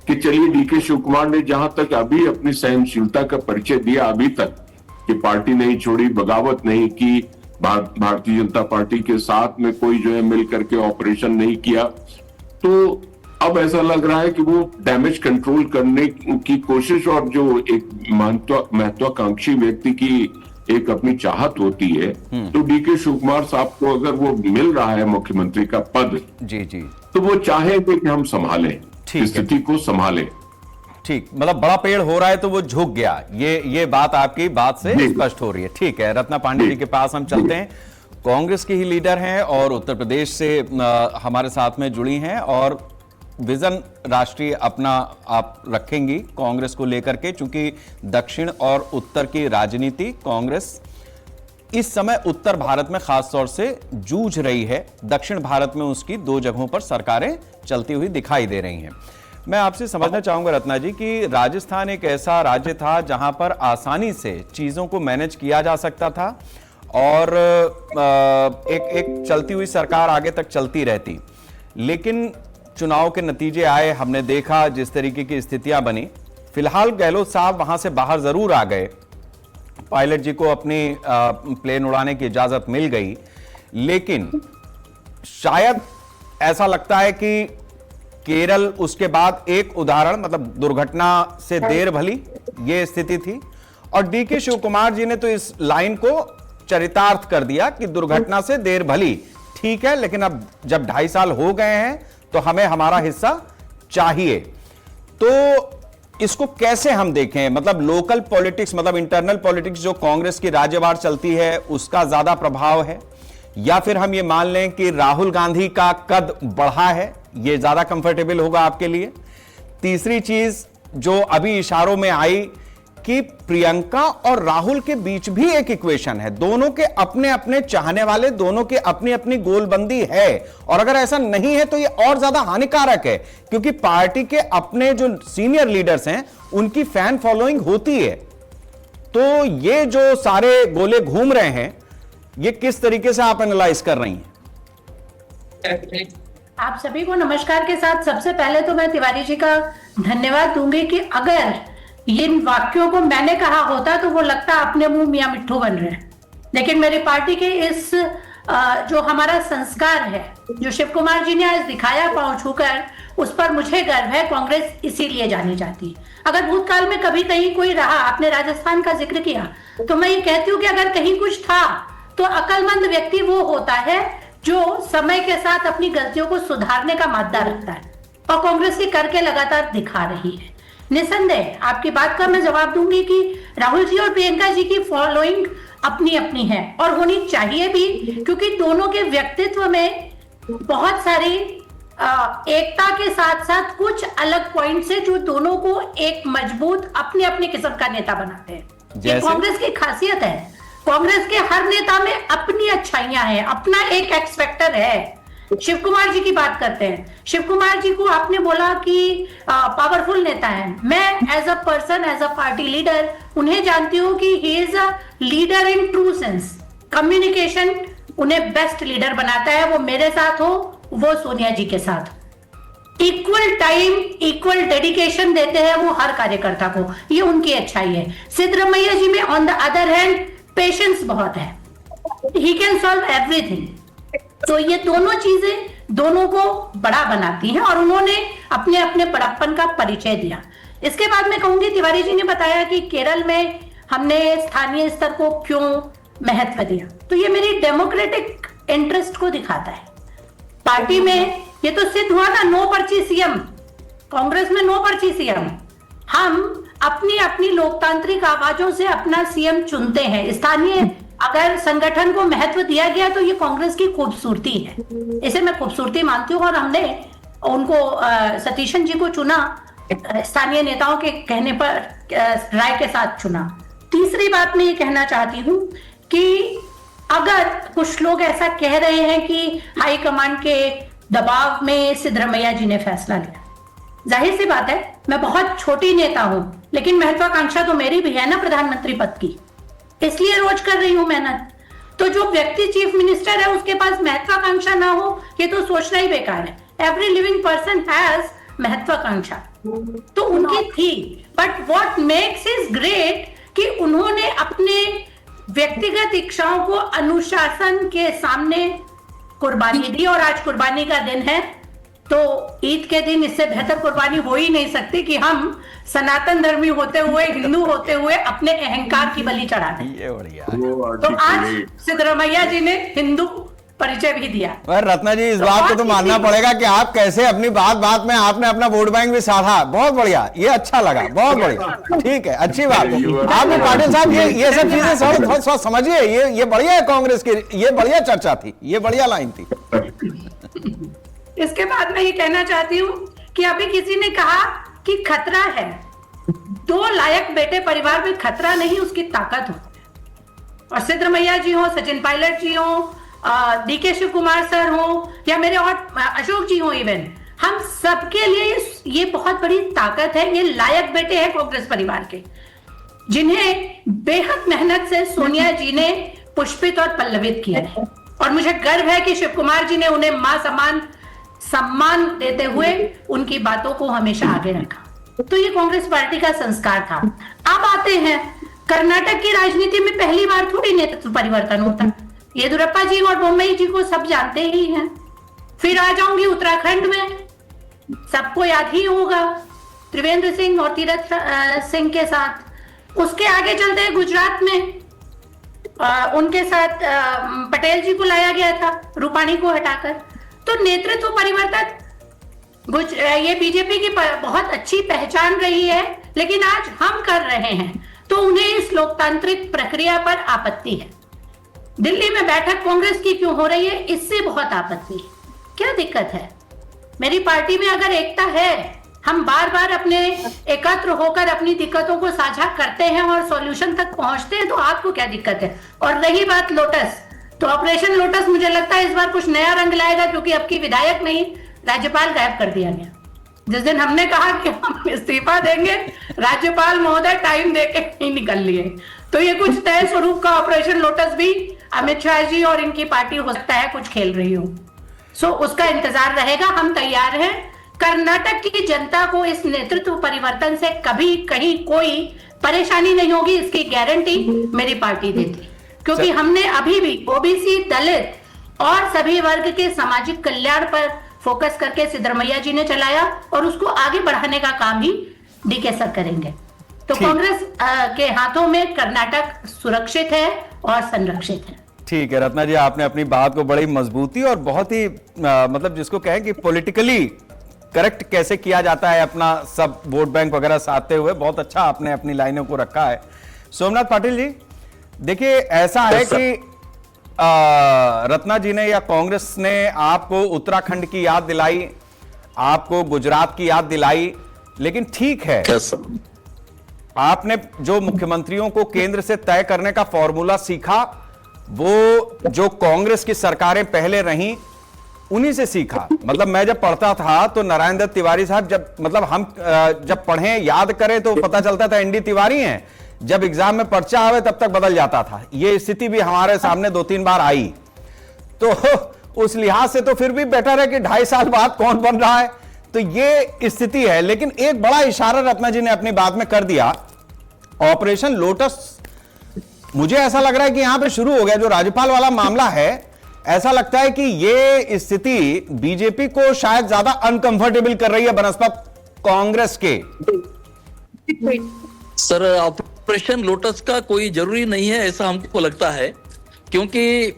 कि चलिए, डीके शिव कुमार ने जहां तक अभी अपनी सहनशीलता का परिचय दिया अभी तक कि पार्टी नहीं छोड़ी, बगावत नहीं की, भारतीय जनता पार्टी के साथ में कोई जो है मिल करके ऑपरेशन नहीं किया, तो अब ऐसा लग रहा है कि वो डैमेज कंट्रोल करने की कोशिश और जो एक महत्वाकांक्षी व्यक्ति की एक अपनी चाहत होती है, तो डीके शिव कुमार साहब को अगर वो मिल रहा है मुख्यमंत्री का पद जी जी, तो वो चाहेंगे कि हम संभालें, स्थिति को संभालें। ठीक, मतलब बड़ा पेड़ हो रहा है तो वो झुक गया, ये बात आपकी बात से स्पष्ट हो रही है। ठीक है, रत्ना पांडे जी के पास हम चलते हैं। कांग्रेस की ही लीडर हैं और उत्तर प्रदेश से हमारे साथ में जुड़ी हैं और विजन राष्ट्रीय अपना आप रखेंगी कांग्रेस को लेकर के, चूंकि दक्षिण और उत्तर की राजनीति कांग्रेस इस समय उत्तर भारत में खास तौर से जूझ रही है। दक्षिण भारत में उसकी 2 जगहों पर सरकारें चलती हुई दिखाई दे रही हैं। मैं आपसे समझना चाहूंगा रत्ना जी कि राजस्थान एक ऐसा राज्य था जहां पर आसानी से चीजों को मैनेज किया जा सकता था और एक चलती हुई सरकार आगे तक चलती रहती, लेकिन चुनाव के नतीजे आए, हमने देखा जिस तरीके की स्थितियां बनी। फिलहाल गहलोत साहब वहां से बाहर जरूर आ गए, पायलट जी को अपनी प्लेन उड़ाने की इजाजत मिल गई, लेकिन शायद ऐसा लगता है कि केरल उसके बाद एक उदाहरण, मतलब दुर्घटना से देर भली ये स्थिति थी और डीके शिव कुमार जी ने तो इस लाइन को चरितार्थ कर दिया कि दुर्घटना से देर भली, ठीक है, लेकिन अब जब 2.5 साल हो गए हैं तो हमें हमारा हिस्सा चाहिए। तो इसको कैसे हम देखें, मतलब लोकल पॉलिटिक्स, मतलब इंटरनल पॉलिटिक्स जो कांग्रेस की राज्यवार चलती है उसका ज्यादा प्रभाव है, या फिर हम ये मान लें कि राहुल गांधी का कद बढ़ा है, ये ज्यादा कंफर्टेबल होगा आपके लिए। तीसरी चीज जो अभी इशारों में आई कि प्रियंका और राहुल के बीच भी एक इक्वेशन है, दोनों के अपने अपने चाहने वाले, दोनों के अपनी अपनी गोलबंदी है, और अगर ऐसा नहीं है तो ये और ज्यादा हानिकारक है, क्योंकि पार्टी के अपने जो सीनियर लीडर्स हैं उनकी फैन फॉलोइंग होती है। तो ये जो सारे गोले घूम रहे हैं, ये किस तरीके से आप एनालाइज कर रही हैं? आप सभी को नमस्कार के साथ सबसे पहले तो मैं तिवारी जी का धन्यवाद दूंगी कि अगर इन वाक्यों को मैंने कहा होता तो वो लगता अपने मुंह मियां मिट्ठू बन रहे हैं, लेकिन मेरी पार्टी के इस जो हमारा संस्कार है, जो शिव कुमार जी ने आज दिखाया पांव छूकर, उस पर मुझे गर्व है। कांग्रेस इसीलिए जानी जाती है। अगर भूतकाल में कभी कहीं कोई रहा, आपने राजस्थान का जिक्र किया, तो मैं ये कहती हूँ कि अगर कहीं कुछ था तो अक्लमंद व्यक्ति वो होता है जो समय के साथ अपनी गलतियों को सुधारने का मादा रखता है, और कांग्रेस ये करके लगातार दिखा रही है। निसंदेह आपकी बात का मैं जवाब दूंगी कि राहुल जी और प्रियंका जी की फॉलोइंग अपनी अपनी है और होनी चाहिए भी, क्योंकि दोनों के व्यक्तित्व में बहुत सारी एकता के साथ साथ कुछ अलग पॉइंट्स है जो दोनों को एक मजबूत अपने अपने किस्म का नेता बनाते हैं। ये कांग्रेस की खासियत है। कांग्रेस के हर नेता में अपनी अच्छाइयां हैं, अपना एक एक्स फैक्टर है। शिव कुमार जी की बात करते हैं, शिव कुमार जी को आपने बोला कि पावरफुल नेता है। मैं as a person, as a party leader उन्हें जानती हूं कि he is a leader in true sense. Communication उन्हें बेस्ट लीडर बनाता है, वो मेरे साथ हो, वो सोनिया जी के साथ। इक्वल टाइम, इक्वल डेडिकेशन देते हैं वो हर कार्यकर्ता को, ये उनकी अच्छाई है। सिद्धरमैया जी में on the other hand patience बहुत है, ही कैन सॉल्व एवरीथिंग। तो ये दोनों चीजें दोनों को बड़ा बनाती हैं और उन्होंने अपने अपने बड़प्पन का परिचय दिया। इसके बाद मैं कहूंगी, तिवारी जी ने बताया कि केरल में हमने स्थानीय स्तर को क्यों महत्व दिया, तो ये मेरी डेमोक्रेटिक इंटरेस्ट को दिखाता है। पार्टी में ये तो सिद्ध हुआ ना, नो पर्ची सीएम, कांग्रेस में नो पर्ची सीएम। हम अपनी अपनी लोकतांत्रिक आवाजों से अपना सीएम चुनते हैं। स्थानीय अगर संगठन को महत्व दिया गया तो ये कांग्रेस की खूबसूरती है, इसे मैं खूबसूरती मानती हूँ। और हमने उनको सतीशन जी को चुना, स्थानीय नेताओं के कहने पर राय के साथ चुना। तीसरी बात मैं ये कहना चाहती हूँ कि अगर कुछ लोग ऐसा कह रहे हैं कि हाईकमांड के दबाव में सिद्धरमैया जी ने फैसला लिया, जाहिर सी बात है मैं बहुत छोटी नेता हूं, लेकिन महत्वाकांक्षा तो मेरी भी है ना प्रधानमंत्री पद की, इसलिए रोज कर रही हूं मेहनत। तो जो व्यक्ति चीफ मिनिस्टर है उसके पास महत्वाकांक्षा ना हो, ये तो सोचना ही बेकार है। एवरी लिविंग पर्सन हैज महत्वाकांक्षा, तो उनकी थी। But what makes is great कि उन्होंने अपने व्यक्तिगत इच्छाओं को अनुशासन के सामने कुर्बानी दी। और आज कुर्बानी का दिन है, तो ईद के दिन इससे बेहतर कुर्बानी हो ही नहीं सकती कि हम सनातन धर्मी होते हुए, हिंदू होते हुए अपने अहंकार की बलि चढ़ा दें। ये बढ़िया। तो आज सिद्धरमैया जी ने हिंदू परिचय भी दिया। रत्ना जी, इस बात को तो मानना पड़ेगा कि आप कैसे अपनी बात बात में आपने अपना वोट बैंक भी साधा, बहुत बढ़िया, ये अच्छा लगा, बहुत बढ़िया, ठीक है, अच्छी बात है। आपने पाटिल साहब ये सब चीजें थोड़ा समझिए, ये बढ़िया है कांग्रेस की, ये बढ़िया चर्चा थी, ये बढ़िया लाइन थी। इसके बाद मैं ये कहना चाहती हूँ कि अभी किसी ने कहा कि खतरा है, 2 लायक बेटे परिवार में खतरा नहीं, उसकी ताकत हो। और सिद्धरमैया जी हो, सचिन पायलट जी हो, डीके शिव कुमार सर हो, या मेरे और अशोक जी हो, इवन हम सबके लिए ये बहुत बड़ी ताकत है। ये लायक बेटे हैं कांग्रेस परिवार के, जिन्हें बेहद मेहनत से सोनिया जी ने पुष्पित और पल्लवित किया है। और मुझे गर्व है कि शिव कुमार जी ने उन्हें मां समान सम्मान देते हुए उनकी बातों को हमेशा आगे रखा। तो ये कांग्रेस पार्टी का संस्कार था। अब आते हैं कर्नाटक की राजनीति में पहली बार थोड़ी नेतृत्व परिवर्तन होता। येदियुरप्पा जी और बोम्मई जी को सब जानते ही हैं। फिर आ जाऊंगी उत्तराखंड में, सबको याद ही होगा त्रिवेंद्र सिंह और तीरथ सिंह के साथ। उसके आगे चलते हैं गुजरात में, उनके साथ पटेल जी को लाया गया था, रूपाणी को हटाकर। तो नेतृत्व परिवर्तन ये बीजेपी की बहुत अच्छी पहचान रही है, लेकिन आज हम कर रहे हैं तो उन्हें इस लोकतांत्रिक प्रक्रिया पर आपत्ति है। दिल्ली में बैठक कांग्रेस की क्यों हो रही है, इससे बहुत आपत्ति है। क्या दिक्कत है? मेरी पार्टी में अगर एकता है, हम बार बार अपने एकत्र होकर अपनी दिक्कतों को साझा करते हैं और सॉल्यूशन तक पहुंचते हैं, तो आपको क्या दिक्कत है? और रही बात लोटस, तो ऑपरेशन लोटस मुझे लगता है इस बार कुछ नया रंग लाएगा, क्योंकि अब की विधायक नहीं, राज्यपाल गायब कर दिया गया। जिस दिन हमने कहा कि हम इस्तीफा देंगे, राज्यपाल महोदय टाइम देके नहीं निकल लिए। तो ये कुछ नए स्वरूप का ऑपरेशन लोटस भी अमित शाह जी और इनकी पार्टी हो सकता है कुछ खेल रही हो। सो उसका इंतजार रहेगा, हम तैयार हैं। कर्नाटक की जनता को इस नेतृत्व परिवर्तन से कभी कहीं कोई परेशानी नहीं होगी, इसकी गारंटी मेरी पार्टी देती, क्योंकि हमने अभी भी ओबीसी, दलित और सभी वर्ग के सामाजिक कल्याण पर फोकस करके सिद्धरमैया जी ने चलाया, और उसको आगे बढ़ाने का काम भी डीके सर करेंगे। तो कांग्रेस के हाथों में कर्नाटक सुरक्षित है और संरक्षित है। ठीक है रत्ना जी, आपने अपनी बात को बड़ी मजबूती और बहुत ही मतलब जिसको कहें कि पॉलिटिकली करेक्ट कैसे किया जाता है अपना सब वोट बैंक वगैरह साधते हुए, बहुत अच्छा आपने अपनी लाइनों को रखा है। सोमनाथ पाटिल जी, देखिए ऐसा है कि रत्ना जी ने या कांग्रेस ने आपको उत्तराखंड की याद दिलाई, आपको गुजरात की याद दिलाई, लेकिन ठीक है, आपने जो मुख्यमंत्रियों को केंद्र से तय करने का फॉर्मूला सीखा, वो जो कांग्रेस की सरकारें पहले रहीं उन्हीं से सीखा। मतलब मैं जब पढ़ता था तो नारायण दत्त तिवारी साहब, जब मतलब हम जब पढ़ें याद करें तो पता चलता था एनडी तिवारी हैं, जब एग्जाम में पर्चा आवे तब तक बदल जाता था। ये स्थिति भी हमारे सामने 2-3 बार आई। तो उस लिहाज से तो फिर भी बेटर है कि 2.5 साल बाद कौन बन रहा है तो ये स्थिति है। लेकिन एक बड़ा इशारा रत्ना जी ने अपनी बात में कर दिया, ऑपरेशन लोटस। मुझे ऐसा लग रहा है कि यहां पे शुरू हो गया जो राज्यपाल वाला मामला है। ऐसा लगता है कि ये स्थिति बीजेपी को शायद ज्यादा अनकंफर्टेबल कर रही है बनस्पत कांग्रेस के। सर, ऑपरेशन लोटस का कोई जरूरी नहीं है ऐसा हमको लगता है, क्योंकि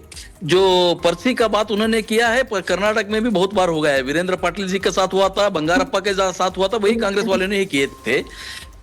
जो पर्ची का बात उन्होंने किया है कर्नाटक में भी बहुत बार हो गया है। वीरेंद्र पाटिल जी के साथ हुआ था, बंगारप्पा के साथ हुआ था, वही कांग्रेस वाले ने ही किए थे।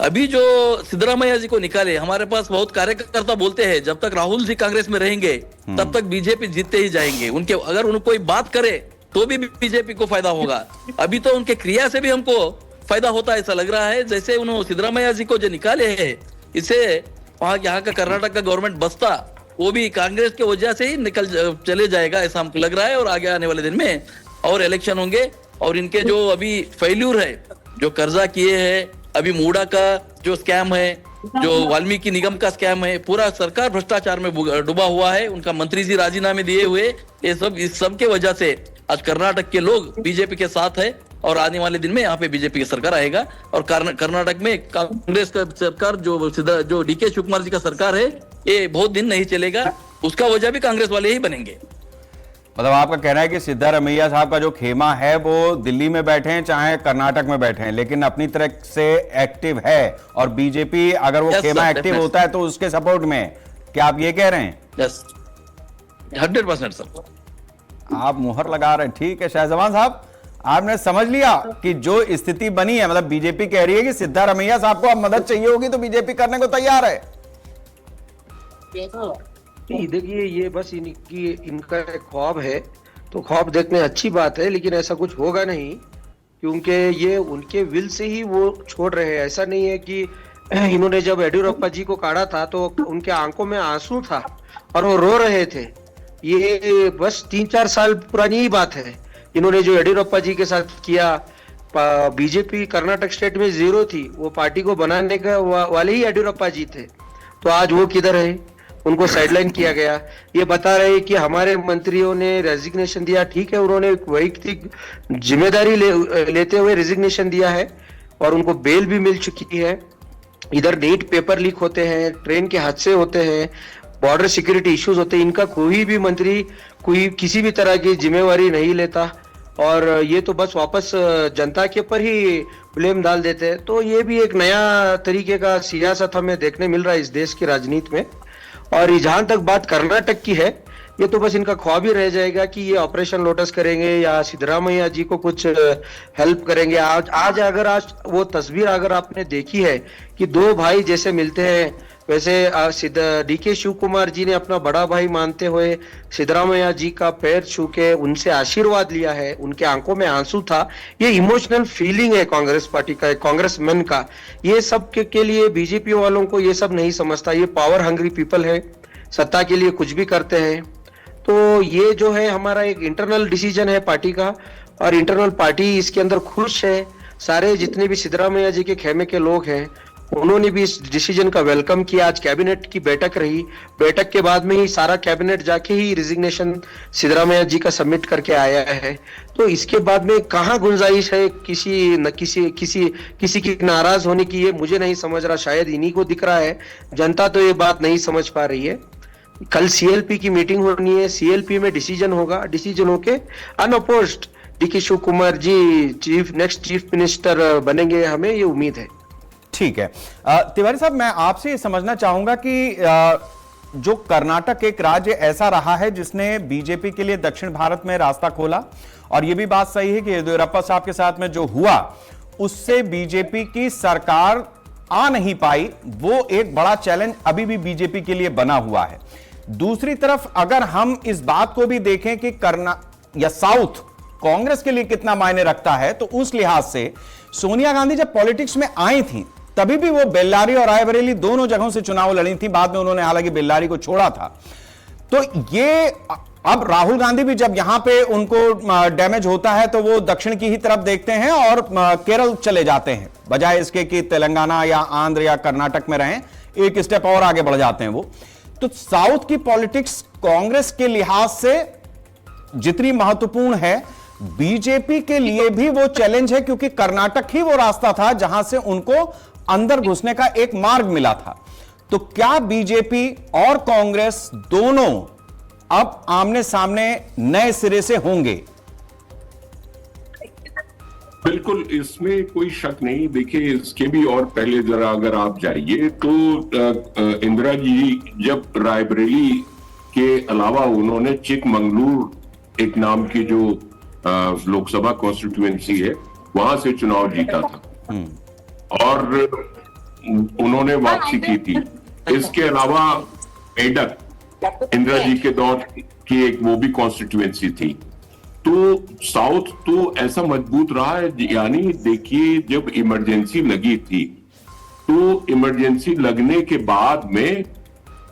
अभी जो सिद्धरामैया जी को निकाले, हमारे पास बहुत कार्यकर्ता बोलते हैं जब तक राहुल जी कांग्रेस में रहेंगे तब तक बीजेपी जीतते ही जाएंगे। उनके अगर उनको कोई बात करे तो भी बीजेपी को फायदा होगा। अभी तो उनके क्रिया से भी हमको फायदा होता है ऐसा लग रहा है। जैसे उन्होंने सिद्धरामैया जी को जो निकाले हैं, इससे वहां यहाँ का कर्नाटक का गवर्नमेंट बसता वो भी कांग्रेस के वजह से ही निकल चले जाएगा ऐसा हमको लग रहा है। और आगे आने वाले दिन में और इलेक्शन होंगे और इनके जो अभी फेल्यूर है, जो कर्जा किए हैं, अभी मूडा का जो स्कैम है, जो वाल्मीकि निगम का स्कैम है, पूरा सरकार भ्रष्टाचार में डूबा हुआ है। उनका मंत्री जी राजीनामे दिए हुए, ये सब इस सब के वजह से आज कर्नाटक के लोग बीजेपी के साथ है और आने वाले दिन में यहाँ पे बीजेपी की सरकार आएगा। और कर्नाटक में कांग्रेस का सरकार जो डीके शिव कुमार जी का सरकार है, ये बहुत दिन नहीं चलेगा। उसका वजह भी कांग्रेस वाले ही बनेंगे। मतलब आपका कहना है कि सिद्धारमैया साहब का जो खेमा है वो दिल्ली में बैठे हैं चाहे कर्नाटक में बैठे हैं, लेकिन अपनी तरह से एक्टिव है। और बीजेपी अगर वो खेमा एक्टिव होता है तो उसके सपोर्ट में, क्या आप ये कह रहे हैं? Yes, 100% sir. आप मुहर लगा रहे हैं। ठीक है शाहजवान साहब, आपने समझ लिया कि जो स्थिति बनी है, मतलब बीजेपी कह रही है कि सिद्धारमैया साहब को अब मदद चाहिए होगी तो बीजेपी करने को तैयार है। देखिए, ये बस इनका एक ख्वाब है, तो ख्वाब देखने अच्छी बात है, लेकिन ऐसा कुछ होगा नहीं, क्योंकि ये उनके विल से ही वो छोड़ रहे हैं। ऐसा नहीं है कि इन्होंने जब येडियुरप्पा जी को काढ़ा था तो उनके आंखों में आंसू था और वो रो रहे थे। ये बस 3-4 साल पुरानी ही बात है। इन्होंने जो येडियुरप्पा जी के साथ किया, बीजेपी कर्नाटक स्टेट में 0 थी, वो पार्टी को बनाने का वाले ही येडियुरप्पा जी थे। तो आज वो किधर है? उनको साइडलाइन किया गया। ये बता रहे कि हमारे मंत्रियों ने रेजिग्नेशन दिया। ठीक है, उन्होंने वैयक्तिक जिम्मेदारी लेते हुए रेजिग्नेशन दिया है और उनको बेल भी मिल चुकी है। इधर डेट पेपर लीक होते हैं, ट्रेन के हादसे होते हैं, बॉर्डर सिक्योरिटी इश्यूज होते हैं। इनका कोई भी मंत्री कोई किसी भी तरह की जिम्मेवारी नहीं लेता और ये तो बस वापस जनता के ऊपर ही ब्लेम डाल देते हैं। तो ये भी एक नया तरीके का सियासत हमें देखने मिल रहा है इस देश की राजनीति में। और जहां तक बात कर्नाटक की है, ये तो बस इनका ख्वाब ही रह जाएगा कि ये ऑपरेशन लोटस करेंगे या सिद्धरामैया जी को कुछ हेल्प करेंगे। आज वो तस्वीर अगर आपने देखी है कि 2 भाई जैसे मिलते हैं, वैसे डीके शिव कुमार जी ने अपना बड़ा भाई मानते हुए सिद्धरामैया जी का पैर छू के उनसे आशीर्वाद लिया है। उनके आंखों में आंसू था। ये इमोशनल फीलिंग है कांग्रेस पार्टी का, कांग्रेसमैन का। ये सब के लिए बीजेपी वालों को ये सब नहीं समझता। ये पावर हंग्री पीपल है, सत्ता के लिए कुछ भी करते हैं। तो ये जो है हमारा एक इंटरनल डिसीजन है पार्टी का, और इंटरनल पार्टी इसके अंदर खुश है। सारे जितने भी सिद्धरामैया जी के खेमे के लोग हैं उन्होंने भी इस डिसीजन का वेलकम किया। आज कैबिनेट की बैठक रही, बैठक के बाद में ही सारा कैबिनेट जाके ही रिजिग्नेशन सिद्धरामैया जी का सबमिट करके आया है। तो इसके बाद में कहाँ गुंजाइश है किसी की नाराज होने की, ये मुझे नहीं समझ रहा। शायद इन्हीं को दिख रहा है, जनता तो ये बात नहीं समझ पा रही है। कल सीएलपी की मीटिंग होनी है, सीएलपी में डिसीजन होगा। डिसीजन होके अनअपोज्ड डीके शिव कुमार जी नेक्स्ट चीफ मिनिस्टर बनेंगे, हमें ये उम्मीद है। ठीक है तिवारी साहब, मैं आपसे ये समझना चाहूंगा कि जो कर्नाटक एक राज्य ऐसा रहा है जिसने बीजेपी के लिए दक्षिण भारत में रास्ता खोला, और यह भी बात सही है कि येदियुरप्पा साहब के साथ में जो हुआ उससे बीजेपी की सरकार आ नहीं पाई। वो एक बड़ा चैलेंज अभी भी बीजेपी के लिए बना हुआ है। दूसरी तरफ अगर हम इस बात को भी देखें कि या साउथ कांग्रेस के लिए कितना मायने रखता है, तो उस लिहाज से सोनिया गांधी जब पॉलिटिक्स में आई थी तभी भी वो बेल्लारी और रायबरेली दोनों जगहों से चुनाव लड़ी थी। बाद में उन्होंने हालांकि बेल्लारी को छोड़ा था। तो ये अब राहुल गांधी भी जब यहां पे उनको डैमेज होता है तो वो दक्षिण की ही तरफ देखते हैं और केरल चले जाते हैं, बजाय इसके कि तेलंगाना या आंध्र या कर्नाटक में रहें, एक स्टेप और आगे बढ़ जाते हैं वो। तो साउथ की पॉलिटिक्स कांग्रेस के लिहाज से जितनी महत्वपूर्ण है, बीजेपी के लिए भी वो चैलेंज है, क्योंकि कर्नाटक ही वो रास्ता था जहां से उनको अंदर घुसने का एक मार्ग मिला था। तो क्या बीजेपी और कांग्रेस दोनों अब आमने सामने नए सिरे से होंगे? बिल्कुल, इसमें कोई शक नहीं। देखिए, इसके भी और पहले जरा अगर आप जाइए तो इंदिरा जी जब रायबरेली के अलावा उन्होंने चिकमंगलुर एक नाम की जो लोकसभा कॉन्स्टिट्यूएंसी है वहां से चुनाव जीता था और उन्होंने वापसी की थी। इसके अलावा मेडक इंदिरा जी के दौर की एक वो भी कॉन्स्टिट्यूएंसी थी। तो साउथ तो ऐसा मजबूत रहा है। यानी देखिए, जब इमरजेंसी लगी थी तो इमरजेंसी लगने के बाद में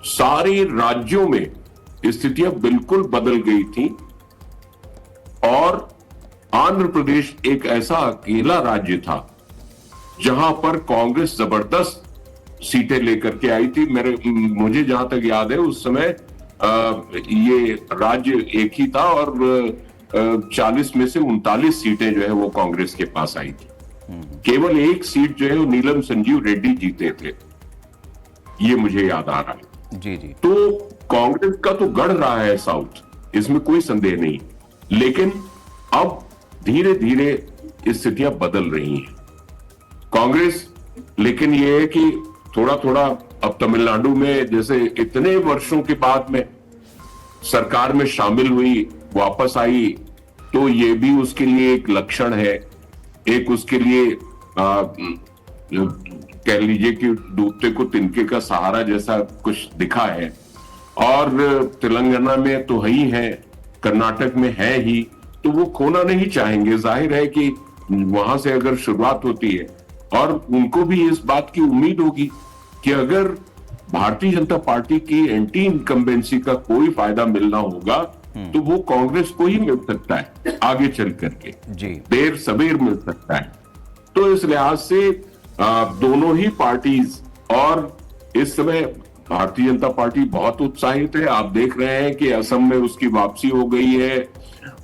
सारे राज्यों में स्थितियां बिल्कुल बदल गई थी और आंध्र प्रदेश एक ऐसा अकेला राज्य था जहां पर कांग्रेस जबरदस्त सीटें लेकर के आई थी। मुझे जहां तक याद है उस समय ये राज्य एक ही था और 40 में से 39 सीटें जो है वो कांग्रेस के पास आई थी। केवल एक सीट जो है वो नीलम संजीव रेड्डी जीते थे, ये मुझे याद आ रहा है। जी जी। तो कांग्रेस का तो गढ़ रहा है साउथ, इसमें कोई संदेह नहीं। लेकिन अब धीरे धीरे स्थितियां बदल रही हैं कांग्रेस। लेकिन यह है कि थोड़ा थोड़ा अब तमिलनाडु में जैसे इतने वर्षों के बाद में सरकार में शामिल हुई, वापस आई, तो ये भी उसके लिए एक लक्षण है, एक उसके लिए कह लीजिए कि डूबते को तिनके का सहारा जैसा कुछ दिखा है। और तेलंगाना में तो ही है, कर्नाटक में है ही, तो वो खोना नहीं चाहेंगे। जाहिर है कि वहां से अगर शुरुआत होती है और उनको भी इस बात की उम्मीद होगी कि अगर भारतीय जनता पार्टी की एंटी इनकम्बेंसी का कोई फायदा मिलना होगा तो वो कांग्रेस को ही मिल सकता है आगे चल करके, जी देर सवेर मिल सकता है। तो इस लिहाज से दोनों ही पार्टीज, और इस समय भारतीय जनता पार्टी बहुत उत्साहित है। आप देख रहे हैं कि असम में उसकी वापसी हो गई है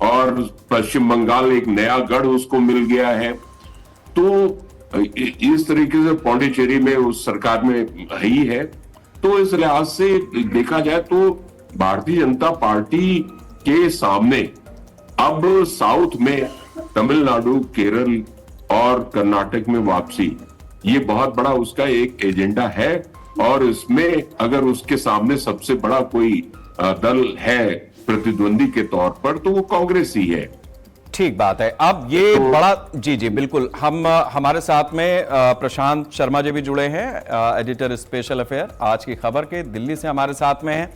और पश्चिम बंगाल एक नया गढ़ उसको मिल गया है। तो इस तरीके से पौंडीचेरी में उस सरकार में ही है। तो इस लिहाज से देखा जाए तो भारतीय जनता पार्टी के सामने अब साउथ में तमिलनाडु, केरल और कर्नाटक में वापसी, ये बहुत बड़ा उसका एक एजेंडा है। और इसमें अगर उसके सामने सबसे बड़ा कोई दल है प्रतिद्वंदी के तौर पर तो वो कांग्रेस ही है। ठीक बात है। अब ये तो बड़ा जी जी बिल्कुल। हमारे साथ में प्रशांत शर्मा जी भी जुड़े हैं, एडिटर स्पेशल अफेयर आज की खबर के, दिल्ली से हमारे साथ में हैं।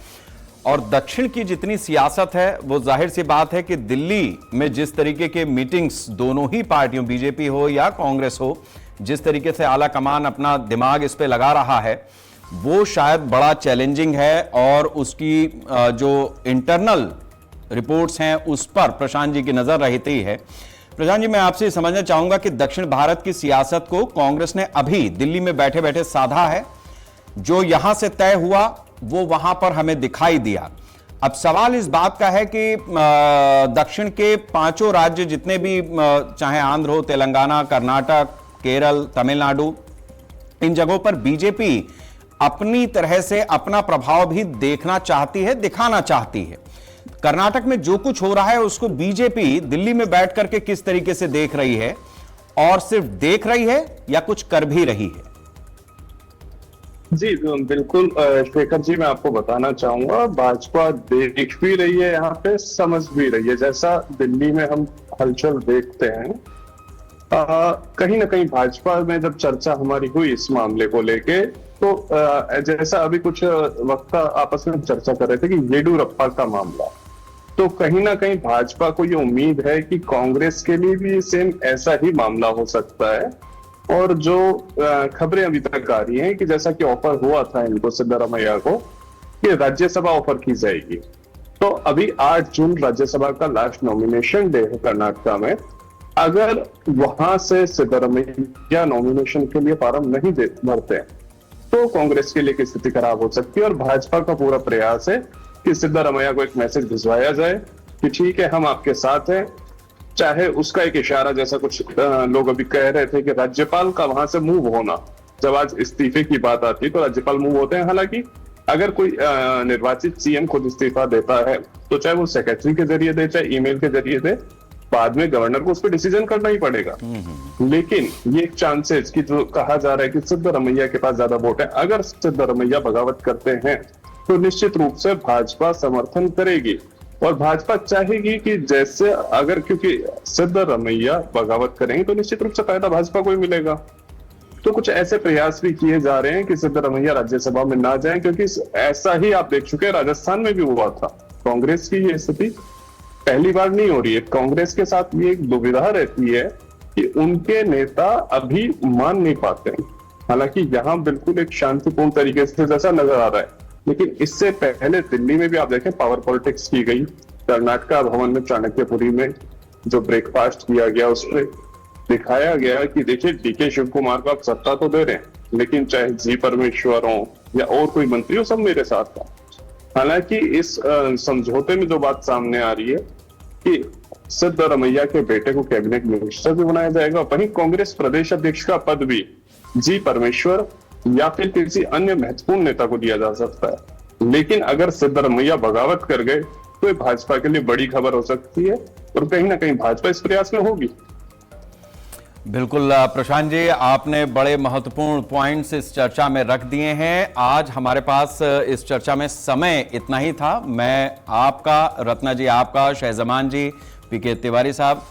और दक्षिण की जितनी सियासत है वो जाहिर सी बात है कि दिल्ली में जिस तरीके के मीटिंग्स दोनों ही पार्टियों, बीजेपी हो या कांग्रेस हो, जिस तरीके से आला कमान अपना दिमाग इस पे लगा रहा है वो शायद बड़ा चैलेंजिंग है। और उसकी जो इंटरनल रिपोर्ट्स हैं उस पर प्रशांत जी की नजर रहती है। प्रशांत जी, मैं आपसे समझना चाहूंगा कि दक्षिण भारत की सियासत को कांग्रेस ने अभी दिल्ली में बैठे बैठे साधा है, जो यहां से तय हुआ वो वहां पर हमें दिखाई दिया। अब सवाल इस बात का है कि दक्षिण के पांचों राज्य जितने भी, चाहे आंध्र हो, तेलंगाना, कर्नाटक, केरल, तमिलनाडु, इन जगहों पर बीजेपी अपनी तरह से अपना प्रभाव भी देखना चाहती है, दिखाना चाहती है। कर्नाटक में जो कुछ हो रहा है उसको बीजेपी दिल्ली में बैठ करके किस तरीके से देख रही है, और सिर्फ देख रही है या कुछ कर भी रही है? जी बिल्कुल शेखर जी, मैं आपको बताना चाहूंगा, भाजपा देख भी रही है, यहाँ पे समझ भी रही है। जैसा दिल्ली में हम हलचल देखते हैं, कहीं ना कहीं भाजपा में जब चर्चा हमारी हुई इस मामले को लेके, तो जैसा अभी कुछ वक्त आपस में चर्चा कर रहे थे कि येडियुरप्पा का मामला, तो कहीं ना कहीं भाजपा को ये उम्मीद है कि कांग्रेस के लिए भी सेम ऐसा ही मामला हो सकता है। और जो खबरें अभी तक आ रही हैं कि जैसा कि ऑफर हुआ था इनको, सिद्धरामैया को, कि राज्यसभा ऑफर की जाएगी। तो अभी 8 जून राज्यसभा का लास्ट नॉमिनेशन डे है कर्नाटका में। अगर वहां से सिद्धरामैया नॉमिनेशन के लिए फॉर्म नहीं भरते तो कांग्रेस के लिए स्थिति खराब हो सकती है। और भाजपा का पूरा प्रयास है कि सिद्धरामैया को एक मैसेज भिजवाया जाए कि ठीक है, हम आपके साथ हैं, चाहे उसका एक इशारा, जैसा कुछ लोग अभी कह रहे थे कि राज्यपाल का वहां से मूव होना, जब आज इस्तीफे की बात आती है तो राज्यपाल मूव होते हैं। हालांकि अगर कोई निर्वाचित सीएम खुद इस्तीफा देता है तो चाहे वो सेक्रेटरी के जरिए दे, चाहे ईमेल के जरिए दे, बाद में गवर्नर को उस पर डिसीजन करना ही पड़ेगा। लेकिन ये एक चांसेस कि जो कहा जा रहा है कि सिद्धरमैया के पास ज्यादा वोट है, अगर सिद्धरमैया बगावत करते हैं तो निश्चित रूप से भाजपा समर्थन करेगी और भाजपा चाहेगी कि जैसे अगर, क्योंकि सिद्धरमैया बगावत करेंगे तो निश्चित रूप से फायदा भाजपा को ही मिलेगा। तो कुछ ऐसे प्रयास भी किए जा रहे हैं कि सिद्धरमैया राज्यसभा में ना जाएं, क्योंकि ऐसा ही आप देख चुके हैं, राजस्थान में भी हुआ था। कांग्रेस की ये स्थिति पहली बार नहीं हो रही है। कांग्रेस के साथ ये एक दुविधा रहती है कि उनके नेता अभी मान नहीं पाते हैं। हालांकि यहाँ बिल्कुल एक शांतिपूर्ण तरीके से जैसा नजर आ रहा है, लेकिन इससे पहले दिल्ली में भी आप देखें पावर पॉलिटिक्स की गई। कर्नाटका भवन में चाणक्यपुरी में जो ब्रेकफास्ट किया गया उसमें दिखाया गया कि देखिए डीके शिव कुमार को आप सत्ता तो दे रहे हैं, लेकिन चाहे जी परमेश्वर हो या और कोई मंत्री हो, सब मेरे साथ था। हालांकि इस समझौते में जो बात सामने आ रही है कि सिद्धरमैया के बेटे को कैबिनेट मिनिस्टर भी बनाया जाएगा, वहीं कांग्रेस प्रदेश अध्यक्ष का पद भी जी परमेश्वर या फिर किसी अन्य महत्वपूर्ण नेता को दिया जा सकता है। लेकिन अगर सिद्धरमैया बगावत कर गए तो ये भाजपा के लिए बड़ी खबर हो सकती है और कहीं ना कहीं भाजपा इस प्रयास में होगी। बिल्कुल प्रशांत जी, आपने बड़े महत्वपूर्ण पॉइंट्स इस चर्चा में रख दिए हैं। आज हमारे पास इस चर्चा में समय इतना ही था। मैं आपका, रत्ना जी आपका, शहजमान जी, पीके तिवारी साहब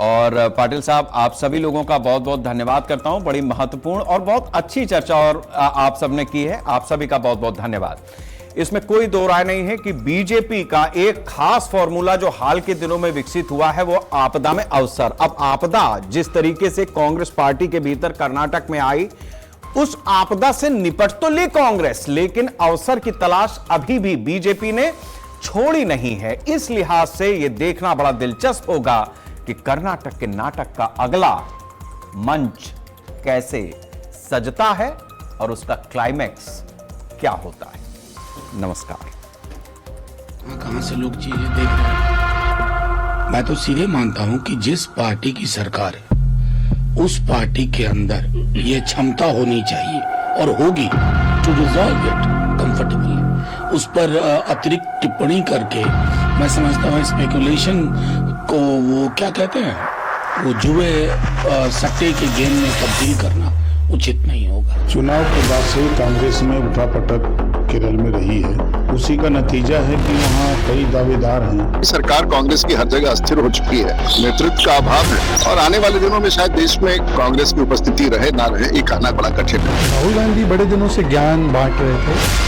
और पाटिल साहब, आप सभी लोगों का बहुत बहुत धन्यवाद करता हूं। बड़ी महत्वपूर्ण और बहुत अच्छी चर्चा और आप सबने की है। आप सभी का बहुत बहुत धन्यवाद। इसमें कोई दो राय नहीं है कि बीजेपी का एक खास फॉर्मूला जो हाल के दिनों में विकसित हुआ है वो आपदा में अवसर। अब आपदा जिस तरीके से कांग्रेस पार्टी के भीतर कर्नाटक में आई, उस आपदा से निपट तो ली कांग्रेस, लेकिन अवसर की तलाश अभी भी बीजेपी ने छोड़ी नहीं है। इस लिहाज से यह देखना बड़ा दिलचस्प होगा कि कर्नाटक के नाटक का अगला मंच कैसे सजता है और उसका क्लाइमैक्स क्या होता है। नमस्कार। कहां से लोग चीजें देख रहे हैं। मैं तो सीधे मानता हूं कि जिस पार्टी की सरकार है उस पार्टी के अंदर ये क्षमता होनी चाहिए और होगी टू रिजॉल्व इट कंफर्टेबली। उस पर अतिरिक्त टिप्पणी करके मैं समझता हूं स्पेकुलेशन को वो क्या कहते हैं, वो जुए सट्टे के गेम में तब्दील करना उचित नहीं होगा। चुनाव के बाद से कांग्रेस में उठापटक केरल में रही है, उसी का नतीजा है कि वहाँ कई दावेदार हैं। सरकार कांग्रेस की हर जगह अस्थिर हो चुकी है, नेतृत्व का अभाव है और आने वाले दिनों में शायद देश में कांग्रेस की उपस्थिति रहे ना रहे, ये कहना बड़ा कठिन है। राहुल गांधी बड़े दिनों से ज्ञान बांट रहे थे